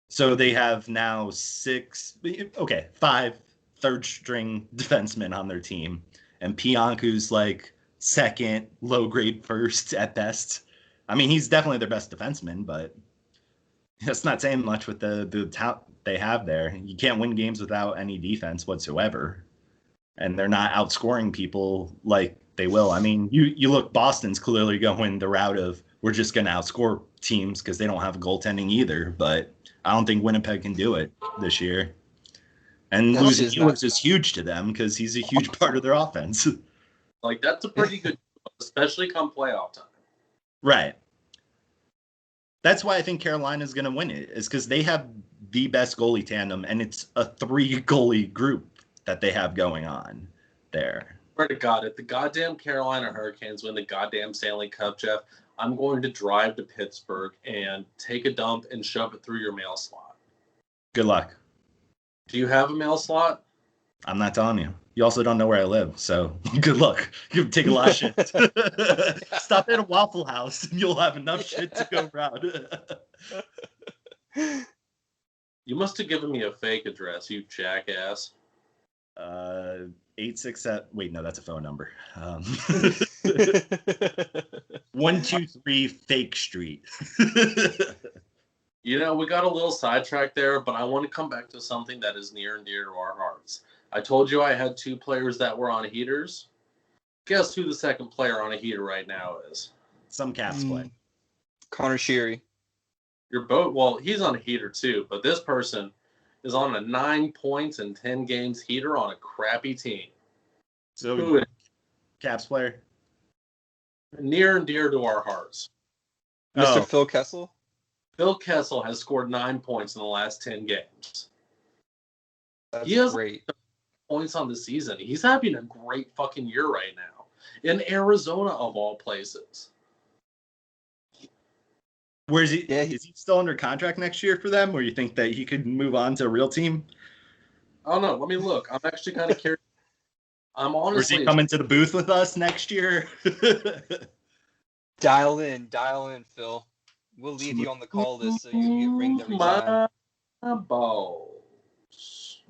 So they have now 5 third-string defensemen on their team. And Pionku's second, low-grade first at best. I mean, he's definitely their best defenseman, but that's not saying much with the talent they have there. You can't win games without any defense whatsoever. And they're not outscoring people like they will. I mean, you look, Boston's clearly going the route of we're just going to outscore teams because they don't have goaltending either. But I don't think Winnipeg can do it this year. And losing Hughes is huge to them because he's a huge part of their offense. That's a pretty good, especially come playoff time. Right. That's why I think Carolina's going to win it, is because they have the best goalie tandem, and it's a 3-goalie group that they have going on there. Swear to God, if the goddamn Carolina Hurricanes win the goddamn Stanley Cup, Jeff, I'm going to drive to Pittsburgh and take a dump and shove it through your mail slot. Good luck. Do you have a mail slot? I'm not telling you. You also don't know where I live, so good luck. You take a lot of shit. Stop at a Waffle House, and you'll have enough shit to go around. You must have given me a fake address, you jackass. 867. Wait, no, that's a phone number. 123 Fake Street. You know, we got a little sidetracked there, but I want to come back to something that is near and dear to our hearts. I told you I had 2 players that were on heaters. Guess who the second player on a heater right now is? Some Caps play. Connor Sheary. Your boat, well, he's on a heater too, but this person is on a 9 points in 10 games heater on a crappy team. So, Who is Caps player? near and dear to our hearts? Mr. Phil Kessel. Phil Kessel has scored 9 points in the last 10 games. That's He has great. points on the season. He's having a great fucking year right now. In Arizona, of all places. Where is he? Yeah, is he still under contract next year for them, or you think that he could move on to a real team? I don't know. Let me look. I'm actually kind of curious. I'm Or is honestly. he coming to the booth with us next year? Dial in, Phil. We'll leave you on the call list so you get ringed every time. My balls.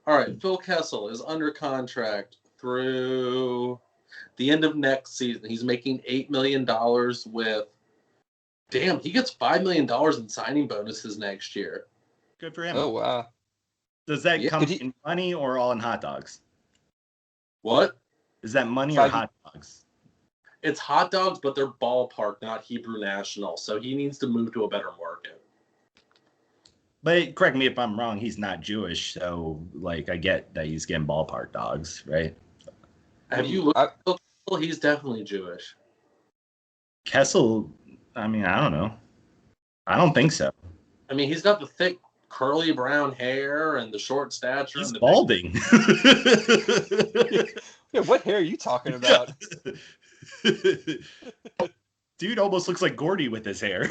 All right, Phil Kessel is under contract through the end of next season. He's making $8 million with. Damn, he gets $5 million in signing bonuses next year. Good for him. Oh, wow. Does that come he- in money or all in hot dogs? What? Is that money or hot dogs? It's hot dogs, but they're ballpark, not Hebrew National. So he needs to move to a better market. But correct me if I'm wrong, he's not Jewish, so like I get that he's getting ballpark dogs, right? Have you looked at Phil Kessel? He's definitely Jewish. Kessel, I mean, I don't know. I don't think so. I mean, he's got the thick, curly brown hair and the short stature. He's and the balding. Yeah, what hair are you talking about? Dude almost looks like Gordy with his hair.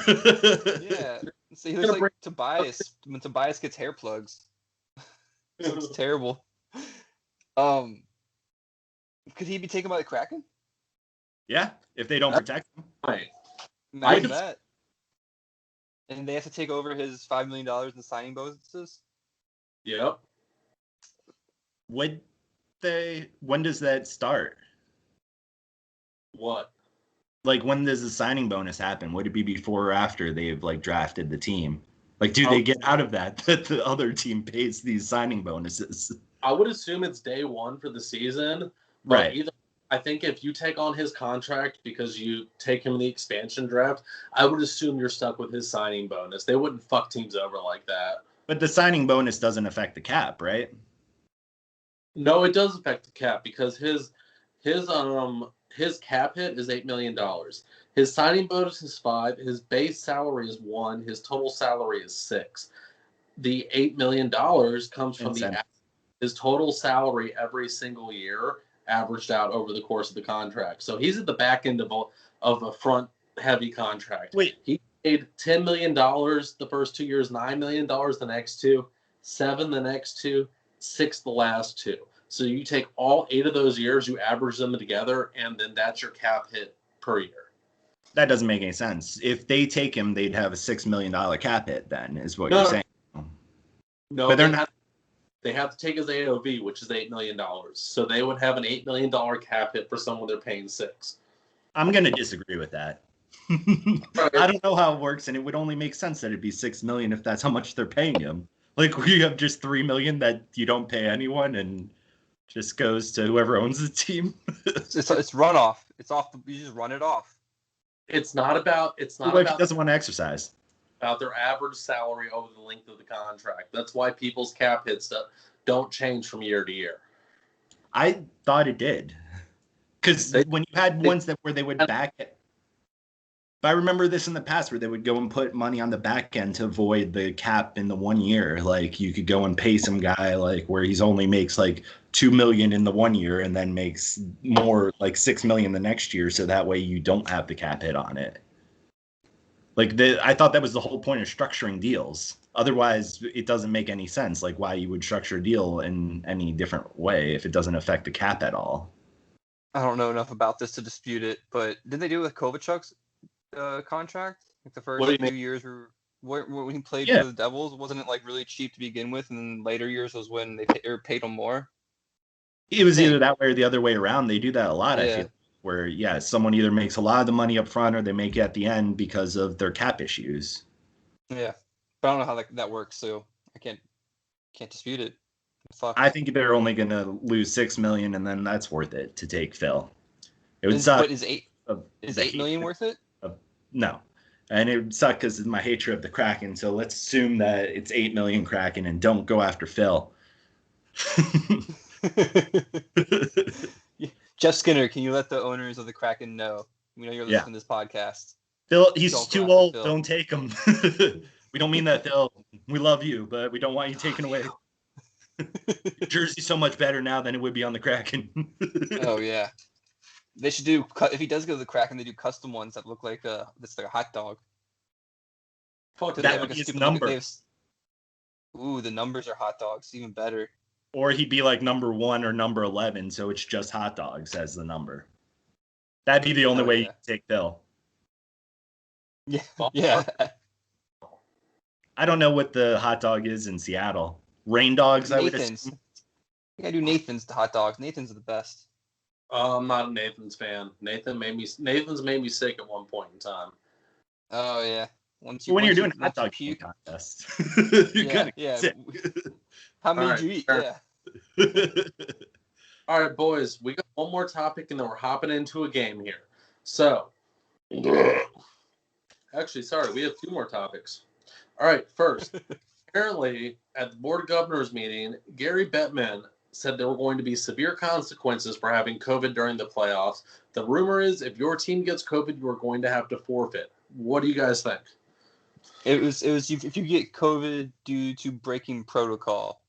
Yeah. So he looks like Tobias when Tobias gets hair plugs. It's terrible. Could he be taken by the Kraken? Yeah, if they don't protect him. Right. Imagine that. And they have to take over his $5 million in signing bonuses? Yep. When does that start? What? Like, when does the signing bonus happen? Would it be before or after they've like drafted the team? Like, do they get out of that the other team pays these signing bonuses? I would assume it's day one for the season. Right. I think if you take on his contract because you take him in the expansion draft, I would assume you're stuck with his signing bonus. They wouldn't fuck teams over like that. But the signing bonus doesn't affect the cap, right? No, it does affect the cap because his cap hit is $8 million. His signing bonus is 5. His base salary is 1. His total salary is 6. The $8 million comes from his total salary every single year averaged out over the course of the contract. So he's at the back end of a front heavy contract. Wait, he paid $10 million the first 2 years, $9 million the next 2, 7 the next 2, 6 the last 2. So you take all 8 of those years, you average them together, and then that's your cap hit per year. That doesn't make any sense. If they take him, they'd have a $6 million cap hit then, is what you're saying. No, but they're not. They have to take his AOV, which is $8 million. So they would have an $8 million cap hit for someone they're paying 6. I'm going to disagree with that. I don't know how it works, and it would only make sense that it'd be $6 million if that's how much they're paying him. Like, you have just $3 million that you don't pay anyone and just goes to whoever owns the team. It's runoff. It's off. You just run it off. It's not about he doesn't want to exercise. About their average salary over the length of the contract. That's why people's cap hits don't change from year to year. I thought it did. Because when you had ones where they would back it. But I remember this in the past where they would go and put money on the back end to avoid the cap in the 1 year. Like you could go and pay some guy like where he's only makes like 2 million in the 1 year and then makes more like 6 million the next year. So that way you don't have the cap hit on it. I thought that was the whole point of structuring deals. Otherwise, it doesn't make any sense. Like why you would structure a deal in any different way if it doesn't affect the cap at all. I don't know enough about this to dispute it, but did they do it with Kovachuk's contract? Like the first few years when he played for the Devils, wasn't it like really cheap to begin with, and then later years was when they paid him more? It was either that way or the other way around. They do that a lot, I feel. Where someone either makes a lot of the money up front or they make it at the end because of their cap issues. Yeah, but I don't know how that works, so I can't dispute it. Fuck. I think they're only going to lose 6 million, and then that's worth it to take Phil. It would suck. But is 8 million worth it? No, and it would suck because of my hatred of the Kraken. So let's assume that it's 8 million Kraken, and don't go after Phil. Jeff Skinner, can you let the owners of the Kraken know? We know you're listening to this podcast. Phil, he's too old. Phil. Don't take him. We don't mean that, Phil. We love you, but we don't want you taken away. Jersey's so much better now than it would be on the Kraken. Oh yeah, they should do. If he does go to the Kraken, they do custom ones that look like that's like a hot dog. That would be his number. Ooh, the numbers are hot dogs, even better. Or he'd be like number 1 or number 11, so it's just hot dogs as the number. That'd be the only way you can take Phil. Yeah, yeah. I don't know what the hot dog is in Seattle. Rain dogs, I would assume. I do Nathan's the hot dogs. Nathan's are the best. I'm not a Nathan's fan. Nathan's made me sick at one point in time. Oh yeah. When you're doing a hot dog contest, you're gonna get sick. How many did you eat? Yeah. All right, boys, we got one more topic, and then we're hopping into a game here. So, actually, sorry, we have 2 more topics. All right, first, apparently at the Board of Governors meeting, Gary Bettman said there were going to be severe consequences for having COVID during the playoffs. The rumor is if your team gets COVID, you are going to have to forfeit. What do you guys think? It was if you get COVID due to breaking protocol.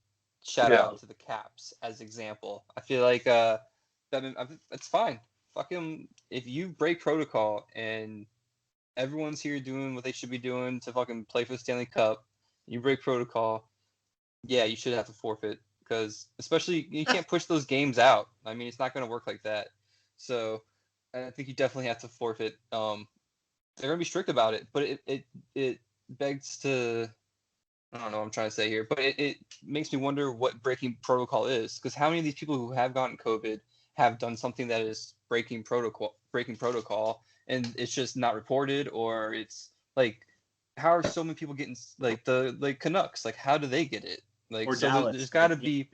Shout out to the Caps as example. I feel like it's fine. Fuck him. If you break protocol and everyone's here doing what they should be doing to fucking play for the Stanley Cup, you break protocol, yeah, you should have to forfeit because especially you can't push those games out. I mean, it's not going to work like that. So I think you definitely have to forfeit. They're going to be strict about it, but it begs to. I don't know what I'm trying to say here, but it makes me wonder what breaking protocol is. Because how many of these people who have gotten COVID have done something that is breaking protocol, and it's just not reported, or it's like, how are so many people getting like the Canucks? Like, how do they get it? Like, or so Dallas, there's got to be,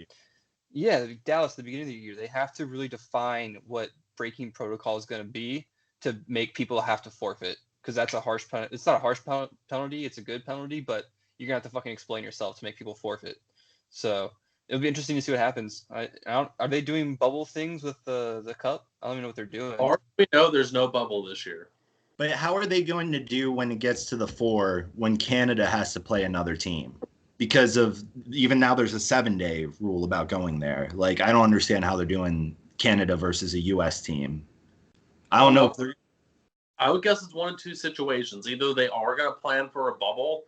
Dallas at the beginning of the year. They have to really define what breaking protocol is going to be to make people have to forfeit. Because that's a harsh penalty. It's not a harsh penalty. It's a good penalty, but you're gonna have to fucking explain yourself to make people forfeit. So it'll be interesting to see what happens. Are they doing bubble things with the cup? I don't even know what they're doing. Or we know there's no bubble this year. But how are they going to do when it gets to the 4 when Canada has to play another team? Because of even now there's a 7-day rule about going there. Like I don't understand how they're doing Canada versus a US team. I don't know if they're I would guess it's one of 2 situations. Either they are going to plan for a bubble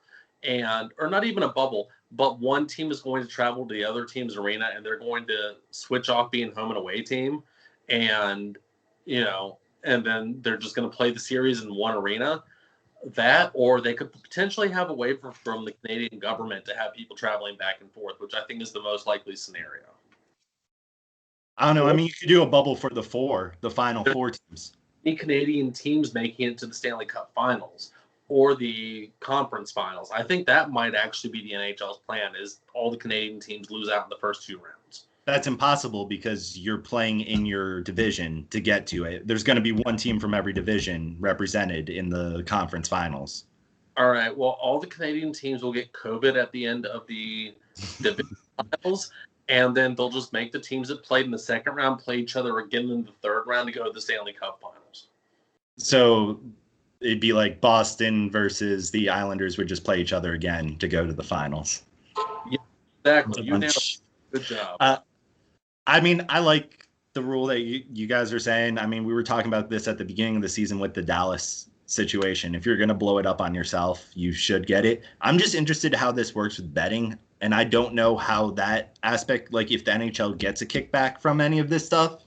or not even a bubble, but one team is going to travel to the other team's arena and they're going to switch off being home and away team. And, and then they're just going to play the series in one arena. That, or they could potentially have a waiver from the Canadian government to have people traveling back and forth, which I think is the most likely scenario. I don't know. I mean, you could do a bubble for the final 4 teams. Any Canadian teams making it to the Stanley Cup Finals or the conference finals. I think that might actually be the NHL's plan, is all the Canadian teams lose out in the first 2 rounds. That's impossible because you're playing in your division to get to it. There's going to be one team from every division represented in the conference finals. All right. Well, all the Canadian teams will get COVID at the end of the division finals, and then they'll just make the teams that played in the second round play each other again in the third round to go to the Stanley Cup Finals. So it'd be like Boston versus the Islanders would just play each other again to go to the finals. Yeah, exactly. You nailed it. Good job. I mean, I like the rule that you guys are saying. I mean, we were talking about this at the beginning of the season with the Dallas situation. If you're going to blow it up on yourself, you should get it. I'm just interested how this works with betting. And I don't know how that aspect, like if the NHL gets a kickback from any of this stuff.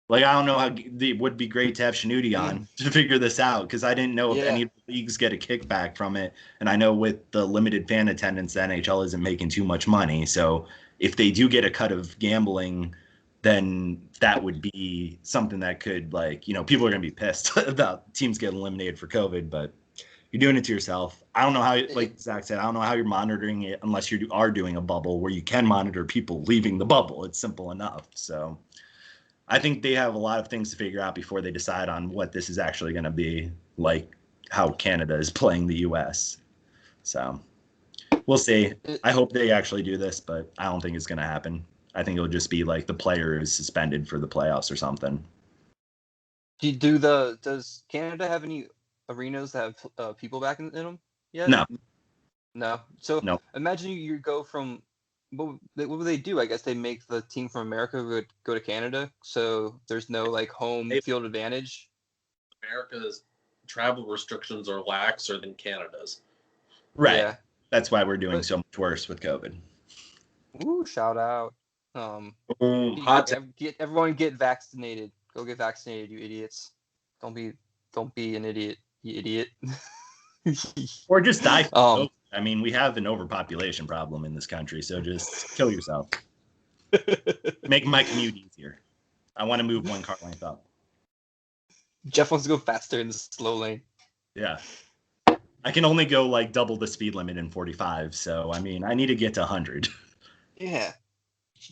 Like, I don't know how it would be great to have Shanudi on to figure this out, because I didn't know if any of the leagues get a kickback from it. And I know with the limited fan attendance, the NHL isn't making too much money. So if they do get a cut of gambling, then that would be something that could, like, you know, people are going to be pissed about teams getting eliminated for COVID, but you're doing it to yourself. I don't know how, like Zach said, I don't know how you're monitoring it unless you are doing a bubble where you can monitor people leaving the bubble. It's simple enough. So I think they have a lot of things to figure out before they decide on what this is actually going to be, like how Canada is playing the U.S. So we'll see. I hope they actually do this, but I don't think it's going to happen. I think it'll just be like the player is suspended for the playoffs or something. Does Canada have any arenas that have people back in them yet? No. So no. Imagine you go from what would they do? I guess they make the team from America go to Canada, so there's no like home field advantage. America's travel restrictions are laxer than Canada's. Right. Yeah. That's why we're doing so much worse with COVID. Ooh, shout out. Everyone get vaccinated. Go get vaccinated, you idiots. Don't be an idiot, you idiot. Or just die. I mean, we have an overpopulation problem in this country, so just kill yourself. Make my commute easier. I want to move one car length up. Jeff wants to go faster in the slow lane. Yeah. I can only go like double the speed limit in 45, so I mean, I need to get to 100. Yeah.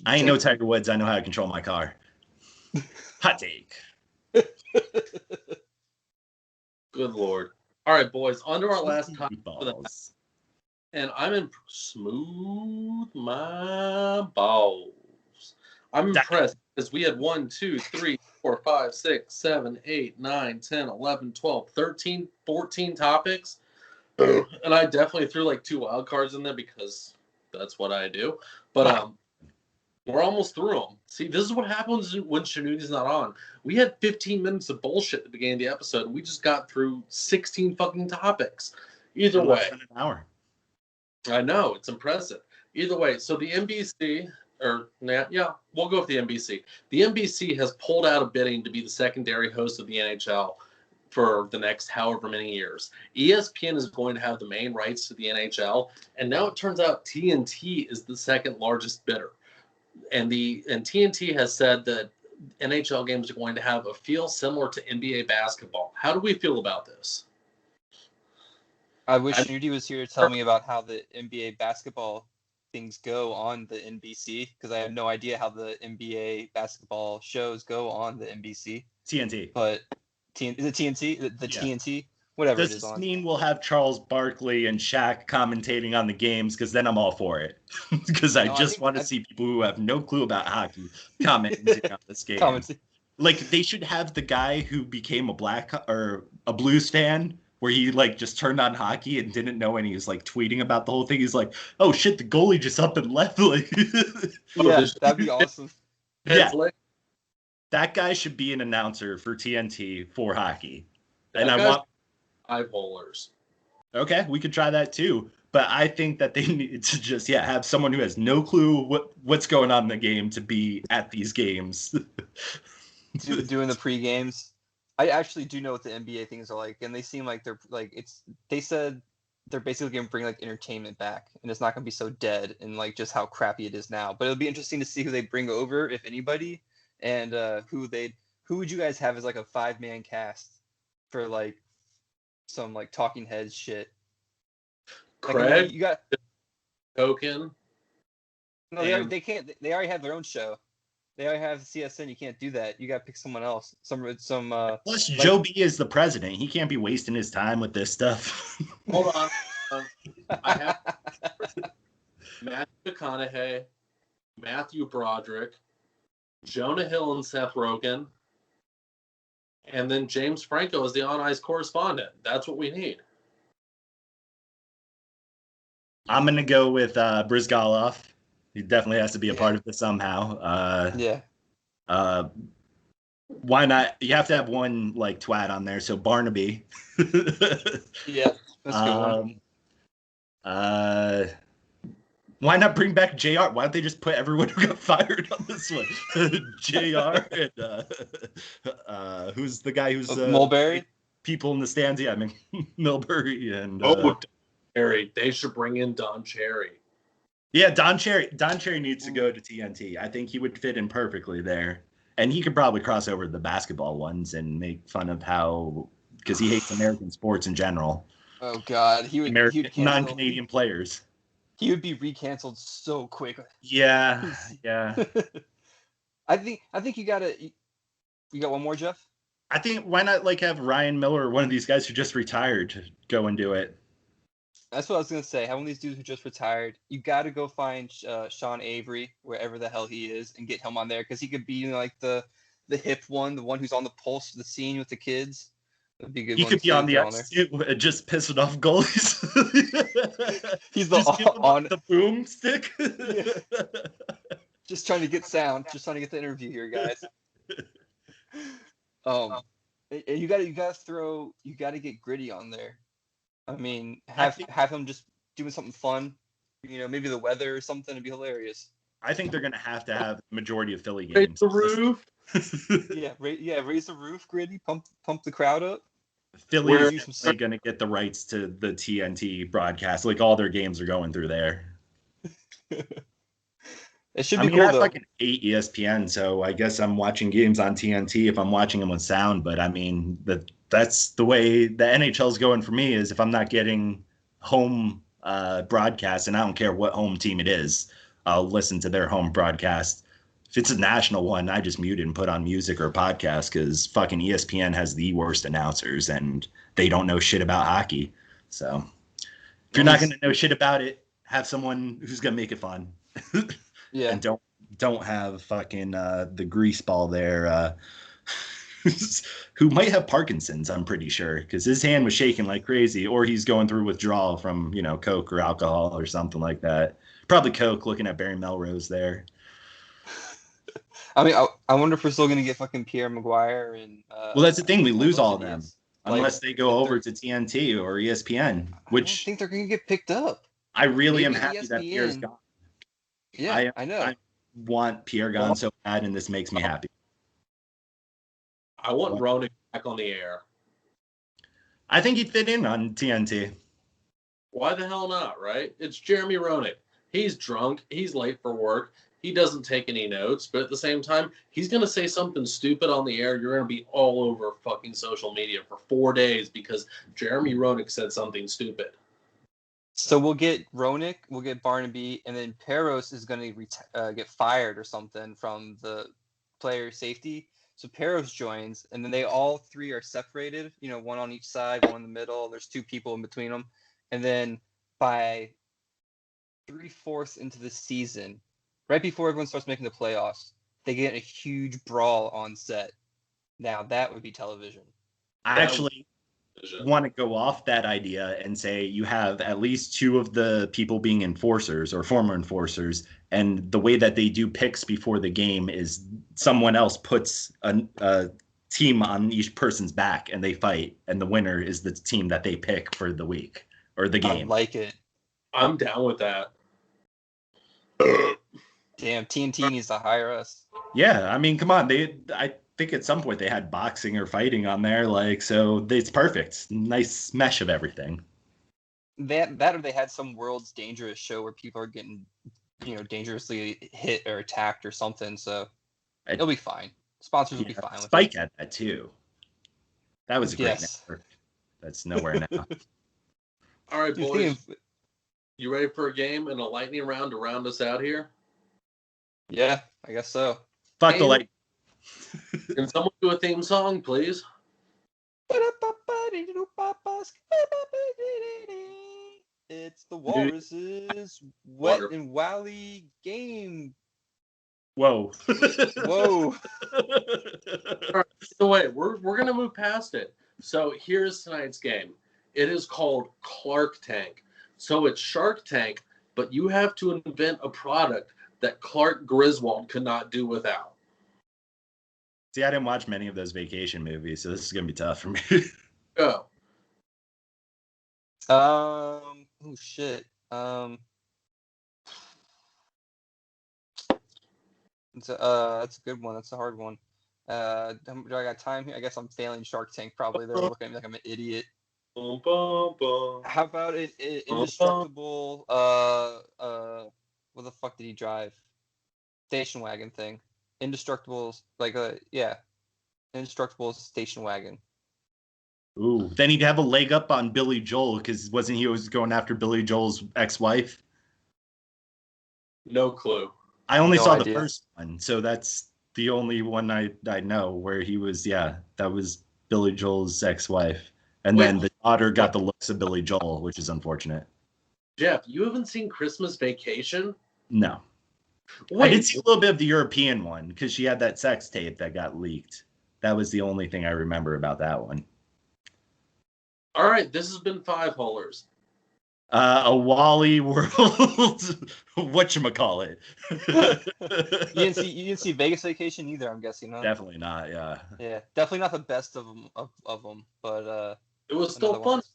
I ain't no Tiger Woods. I know how to control my car. Hot take. Good Lord. All right, boys. On to our last topic. And I'm in smooth my balls. I'm impressed because we had 1, 2, 3, 4, 5, 6, 7, 8, 9, 10, 11, 12, 13, 14 topics. And I definitely threw like 2 wild cards in there because that's what I do. But we're almost through them. See, this is what happens when Shanudi's not on. We had 15 minutes of bullshit at the beginning of the episode, and we just got through 16 fucking topics. Either way. Less than an hour. I know, it's impressive. Either way, so the NBC, we'll go with the NBC. The NBC has pulled out of bidding to be the secondary host of the NHL for the next however many years. ESPN is going to have the main rights to the NHL, and now it turns out TNT is the second largest bidder. And TNT has said that NHL games are going to have a feel similar to NBA basketball. How do we feel about this? I wish Nudie was here to tell me about how the NBA basketball things go on the NBC, because I have no idea how the NBA basketball shows go on the NBC. TNT. But is it TNT? The TNT? Whatever it is on. Does this mean we'll have Charles Barkley and Shaq commentating on the games? Because then I'm all for it. Because I want to see people who have no clue about hockey commenting on this game. Like, they should have the guy who became a Blues fan, where he like just turned on hockey and didn't know, and he was like tweeting about the whole thing. He's like, "Oh shit, the goalie just up and left." Like, yeah, that'd be awesome. Yeah, that guy should be an announcer for TNT for hockey. And I want Holers. Okay, we could try that too. But I think that they need to just have someone who has no clue what's going on in the game to be at these games. Doing the pre-games. I actually do know what the NBA things are like, and they seem like they're like they said they're basically going to bring like entertainment back, and it's not going to be so dead and like just how crappy it is now. But it'll be interesting to see who they bring over, if anybody, and who would you guys have as like a 5-man cast for like some like talking heads shit. Craig, like, you got Token. No, they can't. They already have their own show. They already have CSN. You can't do that. You got to pick someone else. Plus, Joe B is the president. He can't be wasting his time with this stuff. Hold on. I have Matthew McConaughey, Matthew Broderick, Jonah Hill and Seth Rogen, and then James Franco as the on-ice correspondent. That's what we need. I'm going to go with Brizgalov. He definitely has to be a part of this somehow. Yeah. Why not? You have to have one like twat on there. So Barnaby. Yeah, that's a good one. Why not bring back JR? Why don't they just put everyone who got fired on this one? JR and who's the guy who's Mulberry? People in the stands? Yeah, I mean Milbury and Cherry. They should bring in Don Cherry. Yeah, Don Cherry. Don Cherry needs to go to TNT. I think he would fit in perfectly there. And he could probably cross over to the basketball ones and make fun of how, because he hates American sports in general. Oh God, he would non-Canadian players. He would be recanceled so quick. Yeah. I think you got one more, Jeff? I think why not like have Ryan Miller or one of these guys who just retired to go and do it. That's what I was gonna say. Have one of these dudes who just retired. You got to go find Sean Avery wherever the hell he is and get him on there because he could be like the hip one, the one who's on the pulse of the scene with the kids. That'd be a good. He could be on the ice just pissing off goalies. He's on the boomstick. Yeah. Just trying to get sound. Just trying to get the interview here, guys. And you gotta get Gritty on there. I mean, have him just doing something fun, maybe the weather or something. It'd be hilarious. I think they're gonna have to have the majority of Philly games. Raise the roof. Raise the roof, Gritty. Pump the crowd up. Philly is gonna get the rights to the TNT broadcast. Like all their games are going through there. It should be cool. I have fucking 8 ESPN, so I guess I'm watching games on TNT if I'm watching them with sound. But I mean, that's the way the NHL's going for me. Is if I'm not getting home broadcast, and I don't care what home team it is, I'll listen to their home broadcast. If it's a national one, I just mute it and put on music or podcast because fucking ESPN has the worst announcers and they don't know shit about hockey. So if you're not going to know shit about it, have someone who's going to make it fun. Yeah. And don't have fucking the grease ball there who might have Parkinson's, I'm pretty sure, because his hand was shaking like crazy, or he's going through withdrawal from, Coke or alcohol or something like that. Probably Coke, looking at Barry Melrose there. I mean, I wonder if we're still going to get fucking Pierre Maguire and. Well, that's the thing. We lose all of them unless they go over to TNT or ESPN, which I think they're going to get picked up. I really am happy that Pierre's gone. Yeah, I know. I want Pierre gone so bad, and this makes me happy. I want Roenick back on the air. I think he'd fit in on TNT. Why the hell not, right? It's Jeremy Roenick. He's drunk. He's late for work. He doesn't take any notes, but at the same time, he's going to say something stupid on the air. You're going to be all over fucking social media for 4 days because Jeremy Roenick said something stupid. So we'll get Roenick, we'll get Barnaby, and then Peros is going to get fired or something from the player safety. So Peros joins, and then they all three are separated, one on each side, one in the middle. There's 2 people in between them. And then by 3/4 into the season, right before everyone starts making the playoffs, they get a huge brawl on set. Now, that would be television. I actually want to go off that idea and say you have at least 2 of the people being enforcers or former enforcers, and the way that they do picks before the game is someone else puts a team on each person's back and they fight, and the winner is the team that they pick for the week or the game. I like it. I'm down with that. Damn, TNT needs to hire us. Yeah, I mean, come on. I think at some point they had boxing or fighting on there, so it's perfect. Nice mesh of everything. That or they had some World's Dangerous show where people are getting, dangerously hit or attacked or something. So it'll be fine. Sponsors will be fine with it. Spike had that too. That was a great network. That's nowhere now. All right, boys. You ready for a game and a lightning round to round us out here? Yeah, I guess so. Fuck the light. Can someone do a theme song, please? It's the Walrus's Wet and Wily game Whoa. Whoa. All right, so wait, we're gonna move past it. So here's tonight's game. It is called Clark Tank. So it's Shark Tank, but you have to invent a product that Clark Griswold could not do without. See, I didn't watch many of those vacation movies, so this is gonna be tough for me. Go. Oh shit. That's a good one. That's a hard one. Do I got time here? I guess I'm failing Shark Tank probably. They're looking at me like I'm an idiot. Bum, bum, bum. How about it? Indestructible. What the fuck did he drive? Station wagon thing. Indestructible. Indestructible station wagon. Ooh, then he'd have a leg up on Billy Joel, because wasn't he always going after Billy Joel's ex-wife? No clue. I only No saw idea. the first one, so that's the only one I know where he was. Yeah, that was Billy Joel's ex-wife, and Wait. then the daughter got the looks of Billy Joel, which is unfortunate. Jeff, you haven't seen Christmas Vacation? No, Wait, I did see a little bit of the European one because she had that sex tape that got leaked. That was the only thing I remember about that one. all right, this has been 5 Holers. A Wally World, whatchamacallit. You didn't see Vegas Vacation either, I'm guessing, huh? Definitely not, yeah. Yeah, definitely not the best of them, but It was still another one fun. that's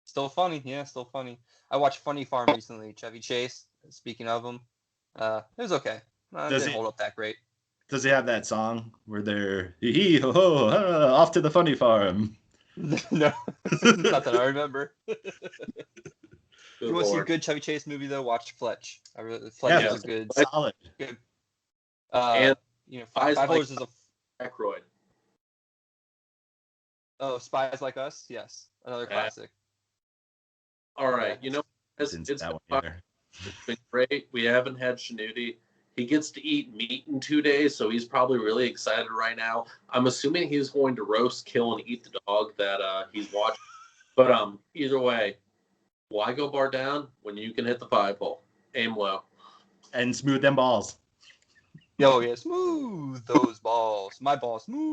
still funny. Yeah, still funny. I watched Funny Farm recently. Chevy Chase. Speaking of him, it was okay. It Does didn't it- hold up that great. Does he have that song where they're hee ho ho off to the funny farm? No, not that I remember. Good You want to see a Lord. good Chevy Chase movie though? Watch Fletch. Fletch Yeah, is a good. solid. Good. And Five Spies Holers Like is a. Aykroyd. Oh, Spies Like Us. Yes, another classic. All right, you know, Didn't see it's that one been, either. it's been great. We haven't had Shanudi. He gets to eat meat in 2 days, so he's probably really excited right now. I'm assuming he's going to roast, kill, and eat the dog that he's watching. But either way, why go bar down when you can hit the 5-hole? Aim low. And smooth them balls. Yo, yeah, smooth those balls. My balls smooth.